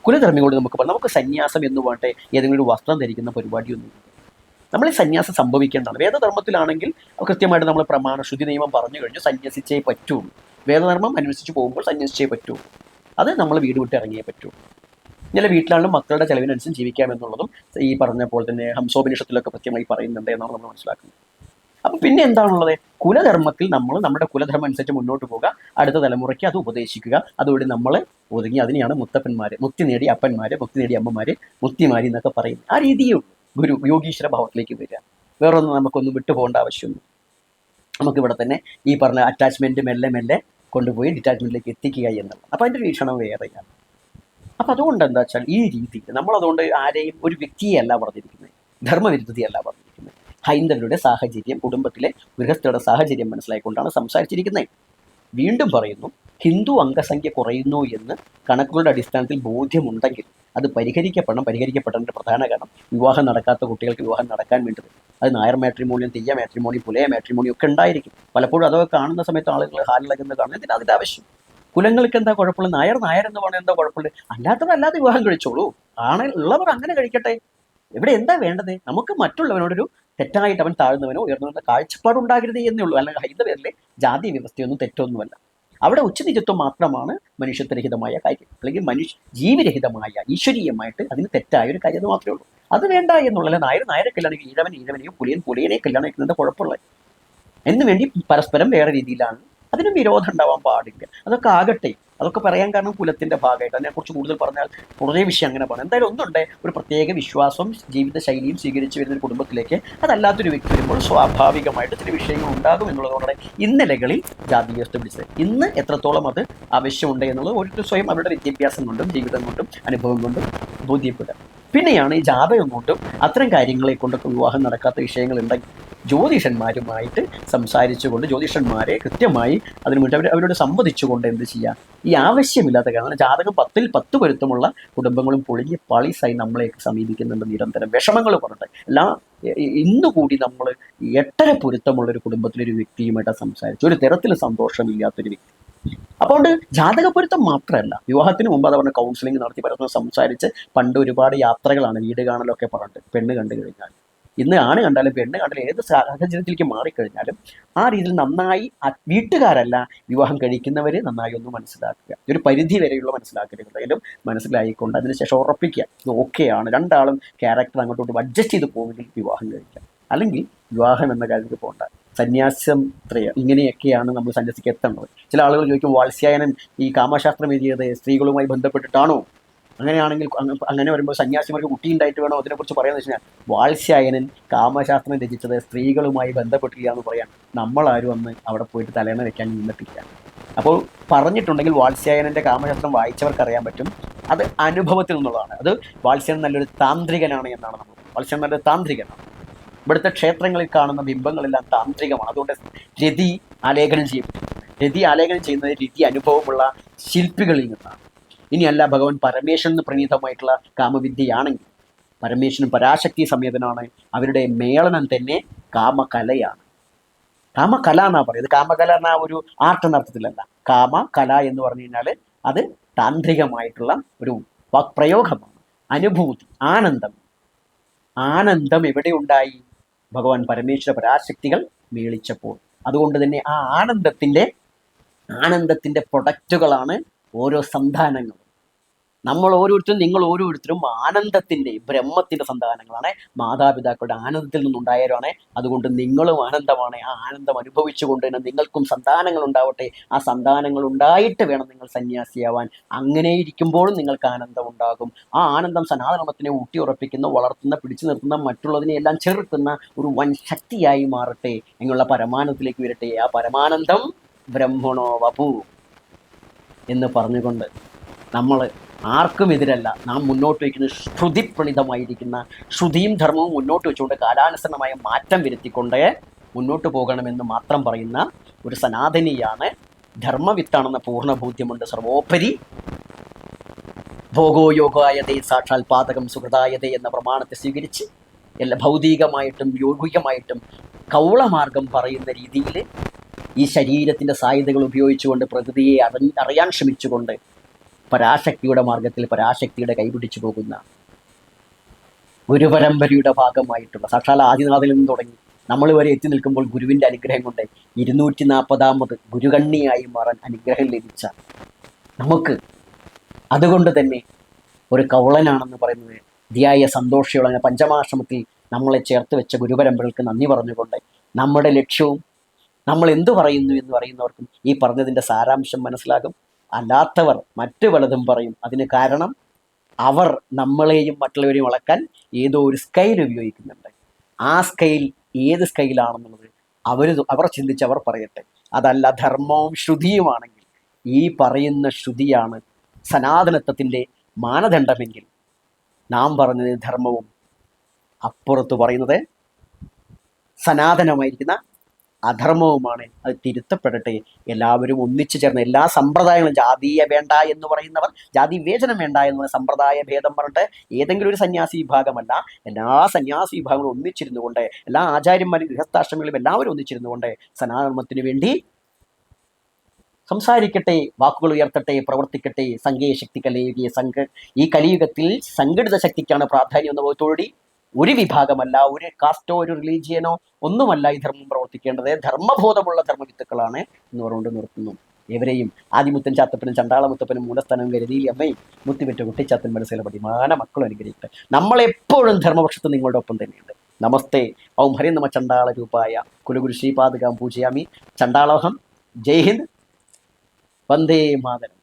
കുലധർമ്മികളോട് നമുക്ക് സന്യാസം എന്ന് പറഞ്ഞിട്ട് ഏതെങ്കിലും ഒരു വസ്ത്രം ധരിക്കുന്ന പരിപാടിയൊന്നും. നമ്മൾ ഈ സന്യാസം സംഭവിക്കേണ്ടതാണ്. വേദധർമ്മത്തിലാണെങ്കിൽ കൃത്യമായിട്ട് നമ്മൾ പ്രമാണ ശുദ്ധി നിയമം പറഞ്ഞു കഴിഞ്ഞു സന്യസിച്ചേ പറ്റുള്ളൂ. വേദധർമ്മം അനുസരിച്ച് പോകുമ്പോൾ സന്യസിച്ചേ പറ്റുള്ളൂ. അത് നമ്മൾ വീട് വിട്ട് ഇറങ്ങിയേ പറ്റുള്ളൂ. ചില വീട്ടിലാണെങ്കിലും മക്കളുടെ ചെലവിനനുസരിച്ച് ജീവിക്കാമെന്നുള്ളതും ഈ പറഞ്ഞ പോലെ തന്നെ ഹംസോപനിഷത്തിലൊക്കെ കൃത്യമായി പറയുന്നുണ്ട് എന്നാണ് നമ്മൾ മനസ്സിലാക്കുന്നത്. അപ്പം പിന്നെ എന്താണുള്ളത്, കുലധർമ്മത്തിൽ നമ്മൾ നമ്മുടെ കുലധർമ്മം അനുസരിച്ച് മുന്നോട്ട് പോകുക, അടുത്ത തലമുറയ്ക്ക് അത് ഉപദേശിക്കുക. അതുവഴി നമ്മൾ ഒതുങ്ങി. അതിനെയാണ് മുത്തപ്പന്മാർ, മുക്തി നേടിയ അപ്പന്മാർ, മുക്തി നേടിയ അമ്മമാർ, മുക്തിമാരി എന്നൊക്കെ പറയും. ആ രീതിയുള്ളൂ ഗുരു യോഗീശ്വര ഭാവത്തിലേക്ക് വരിക. വേറൊന്നും നമുക്കൊന്നും വിട്ടുപോകേണ്ട ആവശ്യമൊന്നും. നമുക്കിവിടെ തന്നെ ഈ പറഞ്ഞ അറ്റാച്ച്മെൻറ്റ് മെല്ലെ കൊണ്ടുപോയി ഡിറ്റാച്ച്മെൻറ്റിലേക്ക് എത്തിക്കുക എന്നുള്ളത്. അപ്പോൾ അതിൻ്റെ വീക്ഷണം വേറെയാണ്. അപ്പം അതുകൊണ്ട് എന്താ വെച്ചാൽ ഈ രീതിയിൽ നമ്മളതുകൊണ്ട് ആരെയും ഒരു വ്യക്തിയെയല്ല പറഞ്ഞിരിക്കുന്നത്, ധർമ്മവിരുദ്ധതയല്ല പറഞ്ഞിരിക്കുന്നത്. ഹൈന്ദവരുടെ സാഹചര്യം, കുടുംബത്തിലെ ഗൃഹസ്ഥരുടെ സാഹചര്യം മനസ്സിലായിക്കൊണ്ടാണ് സംസാരിച്ചിരിക്കുന്നത്. വീണ്ടും പറയുന്നു, ഹിന്ദു അംഗസംഖ്യ കുറയുന്നു എന്ന് കണക്കുകളുടെ അടിസ്ഥാനത്തിൽ ബോധ്യമുണ്ടെങ്കിൽ അത് പരിഹരിക്കപ്പെടേണ്ട പ്രധാന കാരണം വിവാഹം നടക്കാത്ത കുട്ടികൾക്ക് വിവാഹം നടക്കാൻ വേണ്ടത്. അത് നായർ മാട്രിമോണിയും, തീയ മാട്രിമോണി, പുലയ മാട്രിമോണി ഒക്കെ ഉണ്ടായിരിക്കും. പലപ്പോഴും അതൊക്കെ കാണുന്ന സമയത്ത് ആളുകൾ ഹാലിളകുന്നത് കാണുന്നത്. എന്തിനാ അതിൻ്റെ ആവശ്യം? കുലങ്ങൾക്ക് എന്താ കുഴപ്പമുള്ളത്? നായർ എന്ന് പറഞ്ഞാൽ എന്താ കുഴപ്പമുള്ളത്? അല്ലാതെ വിവാഹം കഴിച്ചോളൂ. ഉള്ളവർ അങ്ങനെ കഴിക്കട്ടെ. ഇവിടെ എന്താ വേണ്ടത്? നമുക്ക് മറ്റുള്ളവനോടൊരു തെറ്റായിട്ട് അവൻ താഴ്ന്നവനോ ഉയർന്നവനോ കാഴ്ചപ്പാടുണ്ടാകരുത് എന്നേ ഉള്ളൂ. അല്ലെങ്കിൽ ഹൈന്ദവരിലെ ജാതി വ്യവസ്ഥയൊന്നും തെറ്റൊന്നുമല്ല. അവിടെ ഉച്ചനീചത്വം മാത്രമാണ് മനുഷ്യത്വരഹിതമായ കാര്യം, അല്ലെങ്കിൽ ജീവരഹിതമായ ഈശ്വരീയമായിട്ട് അതിന് തെറ്റായ ഒരു കാര്യം എന്ന് മാത്രമേ ഉള്ളൂ. അത് വേണ്ട എന്നുള്ള നായരെ കല്യാണിക്ക് ഈഴവനെയോ പുലിയനെ കല്യാണം കഴിക്കുന്നത് കുഴപ്പമുള്ളത് എന്ന് വേണ്ടി പരസ്പരം വേറെ രീതിയിലാണ്. അതിന് വിരോധം ഉണ്ടാവാൻ പാടില്ല. അതൊക്കെ ആകട്ടെ. അതൊക്കെ പറയാൻ കാരണം കുലത്തിന്റെ ഭാഗമായിട്ട്. അതിനെക്കുറിച്ച് കൂടുതൽ പറഞ്ഞാൽ കുറേ വിഷയം അങ്ങനെ പറയാം. എന്തായാലും ഒന്നുണ്ട്, ഒരു പ്രത്യേക വിശ്വാസവും ജീവിതശൈലിയും സ്വീകരിച്ചു വരുന്ന ഒരു കുടുംബത്തിലേക്ക് അതല്ലാത്തൊരു വ്യക്തി വരുമ്പോൾ സ്വാഭാവികമായിട്ട് ചില വിഷയങ്ങൾ ഉണ്ടാകും എന്നുള്ളതുകൊണ്ട് ഇന്നലകളിൽ ജാതി വ്യവസ്ഥ പിടിച്ചത്. ഇന്ന് എത്രത്തോളം അത് ആവശ്യമുണ്ട് എന്നുള്ളത് ഓരോരുത്തർ സ്വയം അവരുടെ വിദ്യാഭ്യാസം കൊണ്ടും ജീവിതം കൊണ്ടും അനുഭവം കൊണ്ടും ബോധ്യപ്പെടുക. പിന്നെയാണ് ഈ ജാതകം കൊണ്ടും അത്തരം കാര്യങ്ങളെ കൊണ്ടൊക്കെ വിവാഹം നടക്കാത്ത വിഷയങ്ങൾ ഉണ്ടെങ്കിൽ ജ്യോതിഷന്മാരുമായിട്ട് സംസാരിച്ചുകൊണ്ട് ജ്യോതിഷന്മാരെ കൃത്യമായി അതിനു വേണ്ടി അവരോട് സംവദിച്ചുകൊണ്ട് എന്ത് ചെയ്യുക, ഈ ആവശ്യമില്ലാത്ത കാരണം ജാതകം 10ൽ 10 പൊരുത്തമുള്ള കുടുംബങ്ങളും പൊളിഞ്ഞ് പാളീസായി നമ്മളെയൊക്കെ സമീപിക്കുന്നുണ്ട് നിരന്തരം വിഷമങ്ങൾ പറഞ്ഞിട്ട്. ഇന്നുകൂടി നമ്മൾ 8.5 പൊരുത്തമുള്ളൊരു കുടുംബത്തിലൊരു വ്യക്തിയുമായിട്ട് സംസാരിച്ചു, ഒരു തരത്തിൽ സന്തോഷമില്ലാത്തൊരു വ്യക്തി. അതുകൊണ്ട് ജാതക പൊരുത്തം മാത്രമല്ല, വിവാഹത്തിന് മുമ്പ് അതവരുടെ കൗൺസിലിംഗ് നടത്തി പരസ്പരം സംസാരിച്ച് പണ്ട് ഒരുപാട് യാത്രകളാണ്, വീട് കാണലൊക്കെ പറഞ്ഞിട്ട് പെണ്ണ് കണ്ടു കഴിഞ്ഞാൽ. ഇന്ന് ആണ് കണ്ടാലും പെണ്ണ് കണ്ടാലും ഏത് സാഹചര്യത്തിലേക്ക് മാറിക്കഴിഞ്ഞാലും ആ രീതിയിൽ നന്നായി വീട്ടുകാരല്ല വിവാഹം കഴിക്കുന്നവർ നന്നായി ഒന്ന് മനസ്സിലാക്കുക, ഒരു പരിധി വരെയുള്ള മനസ്സിലാക്കലുകളായാലും മനസ്സിലായിക്കൊണ്ട് അതിനുശേഷം ഉറപ്പിക്കുക ഇത് ഓക്കെയാണ്, രണ്ടാളും ക്യാരക്ടർ അങ്ങോട്ടോട്ട് അഡ്ജസ്റ്റ് ചെയ്ത് പോകുമെങ്കിൽ വിവാഹം കഴിക്കാം. അല്ലെങ്കിൽ വിവാഹം എന്ന കാര്യത്തിൽ പോകണ്ട. സന്യാസം ഇങ്ങനെയൊക്കെയാണ് നമ്മൾ സന്യാസിക്ക് എത്തേണ്ടത്. ചില ആളുകൾ ചോദിക്കും, വാത്സ്യായനൻ ഈ കാമശാസ്ത്രം എഴുതിയത് സ്ത്രീകളുമായി ബന്ധപ്പെട്ടിട്ടാണോ? അങ്ങനെയാണെങ്കിൽ അങ്ങനെ വരുമ്പോൾ സന്യാസിമാർക്ക് കുട്ടിയുണ്ടായിട്ട് വേണോ അതിനെക്കുറിച്ച് പറയാന്ന് വെച്ച് കഴിഞ്ഞാൽ, വാത്സ്യായനൻ കാമശാസ്ത്രം രചിച്ചത് സ്ത്രീകളുമായി ബന്ധപ്പെട്ടില്ല എന്ന് പറയാൻ നമ്മളാരും അന്ന് അവിടെ പോയിട്ട് തലേണ വെക്കാൻ നിന്നിട്ടില്ല. അപ്പോൾ പറഞ്ഞിട്ടുണ്ടെങ്കിൽ വാത്സ്യായനൻ്റെ കാമശാസ്ത്രം വായിച്ചവർക്ക് അറിയാൻ പറ്റും, അത് അനുഭവത്തിൽ നിന്നുള്ളതാണ്. അത് വാത്സ്യായനൻ നല്ലൊരു താന്ത്രികനാണ് എന്നാണ് നമ്മൾ. വാത്സ്യായനൻ നല്ലൊരു താന്ത്രികനാണ്. ഇവിടുത്തെ ക്ഷേത്രങ്ങളിൽ കാണുന്ന ബിംബങ്ങളെല്ലാം താന്ത്രികമാണ്. അതുകൊണ്ട് രതി ആലേഖനം ചെയ്യപ്പെട്ടു. രതി ആലേഖനം ചെയ്യുന്നത് രതി അനുഭവമുള്ള ശില്പികളിൽ നിന്നാണ്. ഇനിയല്ല ഭഗവാൻ പരമേശ്വരന് പ്രണീതമായിട്ടുള്ള കാമവിദ്യയാണെങ്കിൽ പരമേശ്വരൻ പരാശക്തി സമേതനാണ്. അവരുടെ മേളനം തന്നെ കാമകലയാണ്. കാമകല എന്നാ പറയുന്നത്. കാമകല എന്ന ഒരു ആർട്ട് എന്ന അർത്ഥത്തിലല്ല. കാമകല എന്ന് പറഞ്ഞു കഴിഞ്ഞാൽ അത് താന്ത്രികമായിട്ടുള്ള ഒരു പ്രയോഗമാണ്. അനുഭൂതി, ആനന്ദം. ആനന്ദം എവിടെ ഉണ്ടായി? ഭഗവാൻ പരമേശ്വര പരാശക്തികൾ മേളിച്ചപ്പോൾ. അതുകൊണ്ട് തന്നെ ആ ആനന്ദത്തിൻ്റെ പ്രൊഡക്റ്റുകളാണ് ഓരോ സന്താനങ്ങളും. നമ്മൾ ഓരോരുത്തരും, നിങ്ങൾ ഓരോരുത്തരും ആനന്ദത്തിൻ്റെ, ബ്രഹ്മത്തിൻ്റെ സന്താനങ്ങളാണ്. മാതാപിതാക്കളുടെ ആനന്ദത്തിൽ നിന്നുണ്ടായവരാണ്. അതുകൊണ്ട് നിങ്ങളും ആനന്ദമാണ്. ആ ആനന്ദം അനുഭവിച്ചുകൊണ്ട് തന്നെ നിങ്ങൾക്കും സന്താനങ്ങൾ ഉണ്ടാവട്ടെ. ആ സന്താനങ്ങൾ ഉണ്ടായിട്ട് വേണം നിങ്ങൾ സന്യാസിയാവാൻ. അങ്ങനെ ഇരിക്കുമ്പോഴും നിങ്ങൾക്ക് ആനന്ദം ഉണ്ടാകും. ആ ആനന്ദം സനാതനമത്തിനെ ഊട്ടിയുറപ്പിക്കുന്ന, വളർത്തുന്ന, പിടിച്ചു നിർത്തുന്ന, മറ്റുള്ളതിനെ എല്ലാം ചെറുക്കുന്ന ഒരു വൻ ശക്തിയായി മാറട്ടെ എന്നുള്ള പരമാനന്ദത്തിലേക്ക് വരട്ടെ. ആ പരമാനന്ദം ബ്രഹ്മണോ വപു എന്ന് പറഞ്ഞുകൊണ്ട് നമ്മൾ ആർക്കും എതിരല്ല. നാം മുന്നോട്ട് വയ്ക്കുന്ന ശ്രുതിപ്രണിതമായിരിക്കുന്ന ശ്രുതിയും ധർമ്മവും മുന്നോട്ട് വെച്ചുകൊണ്ട് കാലാനുസരണമായ മാറ്റം വരുത്തിക്കൊണ്ട് മുന്നോട്ട് പോകണമെന്ന് മാത്രം പറയുന്ന ഒരു സനാതനിയാണ്. ധർമ്മവിത്താണെന്ന പൂർണ്ണ ബോധ്യമുണ്ട്. സർവോപരി ഭോഗോയോഗായതേ സാക്ഷാൽ പാതകം സുഹൃതായതേ എന്ന പ്രമാണത്തെ സ്വീകരിച്ച് എല്ലാ ഭൗതികമായിട്ടും യോഗികമായിട്ടും കൗളമാർഗം പറയുന്ന രീതിയിൽ ഈ ശരീരത്തിൻ്റെ സാധ്യതകൾ ഉപയോഗിച്ചുകൊണ്ട് പ്രകൃതിയെ അറിയാൻ ശ്രമിച്ചുകൊണ്ട് പരാശക്തിയുടെ മാർഗത്തിൽ പരാശക്തിയുടെ കൈപിടിച്ചു പോകുന്ന ഗുരുപരമ്പരയുടെ ഭാഗമായിട്ടുള്ള സാക്ഷാൽ ആദിനാഥിൽ നിന്ന് തുടങ്ങി നമ്മൾ വരെ എത്തി നിൽക്കുമ്പോൾ ഗുരുവിൻ്റെ അനുഗ്രഹം കൊണ്ട് 240ാമത് ഗുരുകണ്ണിയായി മാറാൻ അനുഗ്രഹം ലഭിച്ച നമുക്ക്, അതുകൊണ്ട് തന്നെ ഒരു കൗളനാണെന്ന് പറയുന്നത് ധ്യായ സന്തോഷിയുള്ള പഞ്ചമാശ്രമത്തിൽ നമ്മളെ ചേർത്ത് വെച്ച ഗുരുപരമ്പരകൾക്ക് നന്ദി പറഞ്ഞുകൊണ്ട് നമ്മുടെ ലക്ഷ്യവും നമ്മൾ എന്തു പറയുന്നു എന്ന് പറയുന്നവർക്കും ഈ പറഞ്ഞതിൻ്റെ സാരാംശം മനസ്സിലാകും. അല്ലാത്തവർ മറ്റു പലതും പറയും. അതിന് കാരണം അവർ നമ്മളെയും മറ്റുള്ളവരെയും അളക്കാൻ ഏതോ ഒരു സ്കെയിൽ ഉപയോഗിക്കുന്നുണ്ട്. ആ സ്കെയിൽ ഏത് സ്കെയിലാണെന്നുള്ളത് അവർ ചിന്തിച്ച് അവർ പറയട്ടെ. അതല്ല ധർമ്മവും ശ്രുതിയുമാണെങ്കിൽ ഈ പറയുന്ന ശ്രുതിയാണ് സനാതനത്വത്തിൻ്റെ മാനദണ്ഡമെങ്കിൽ നാം പറഞ്ഞത് ധർമ്മവും, അപ്പുറത്ത് പറയുന്നത് സനാതനമായിരിക്കുന്ന അധർമ്മവുമാണ്. അത് തിരുത്തപ്പെടട്ടെ. എല്ലാവരും ഒന്നിച്ചു ചേർന്ന് എല്ലാ സമ്പ്രദായങ്ങളും, ജാതീയ വേണ്ട എന്ന് പറയുന്നവർ, ജാതി വിവേചനം വേണ്ട എന്ന് പറയുന്ന സമ്പ്രദായ ഭേദം പറഞ്ഞിട്ട് ഏതെങ്കിലും ഒരു സന്യാസി വിഭാഗമല്ല, എല്ലാ സന്യാസി വിഭാഗങ്ങളും ഒന്നിച്ചിരുന്നു കൊണ്ട്, എല്ലാ ആചാര്യന്മാരും ഗൃഹസ്ഥാശ്രമങ്ങളും എല്ലാവരും ഒന്നിച്ചിരുന്നു കൊണ്ട് സനാതനത്തിന് വേണ്ടി സംസാരിക്കട്ടെ, വാക്കുകൾ ഉയർത്തട്ടെ, പ്രവർത്തിക്കട്ടെ. സംഘീയ ശക്തി കലിയുഗീയ ഈ കലിയുഗത്തിൽ സംഘടിത ശക്തിക്കാണ് പ്രാധാന്യം എന്ന ബോധത്തോടുകൂടി ഒരു വിഭാഗമല്ല, ഒരു കാസ്റ്റോ ഒരു റിലീജിയനോ ഒന്നുമല്ല ഈ ധർമ്മം പ്രവർത്തിക്കേണ്ടത്. ധർമ്മബോധമുള്ള ധർമ്മവിത്തുക്കളാണ് എന്ന് പറഞ്ഞുകൊണ്ട് നിർത്തുന്നു. ഏവരെയും ആദിമുത്തൻ ചാത്തപ്പനും ചണ്ടാളമുത്തപ്പനും മൂലസ്ഥാനം കരുതി അമ്മയും മുത്തിവിറ്റ കുട്ടിച്ചാത്തൻ മനസ്സിലെ പതിമാന മക്കളും അനുഗ്രഹിക്കട്ടെ. നമ്മളെപ്പോഴും ധർമ്മപക്ഷത്ത് നിങ്ങളുടെ ഒപ്പം തന്നെയുണ്ട്. നമസ്തേ. ഓം ഹരി നമ ചണ്ടാള രൂപായ കുലഗുരു ശ്രീപാദകാം പൂജയാമി. ചണ്ടാളോഹം. ജയ് ഹിന്ദ്. വന്ദേ മാതരം.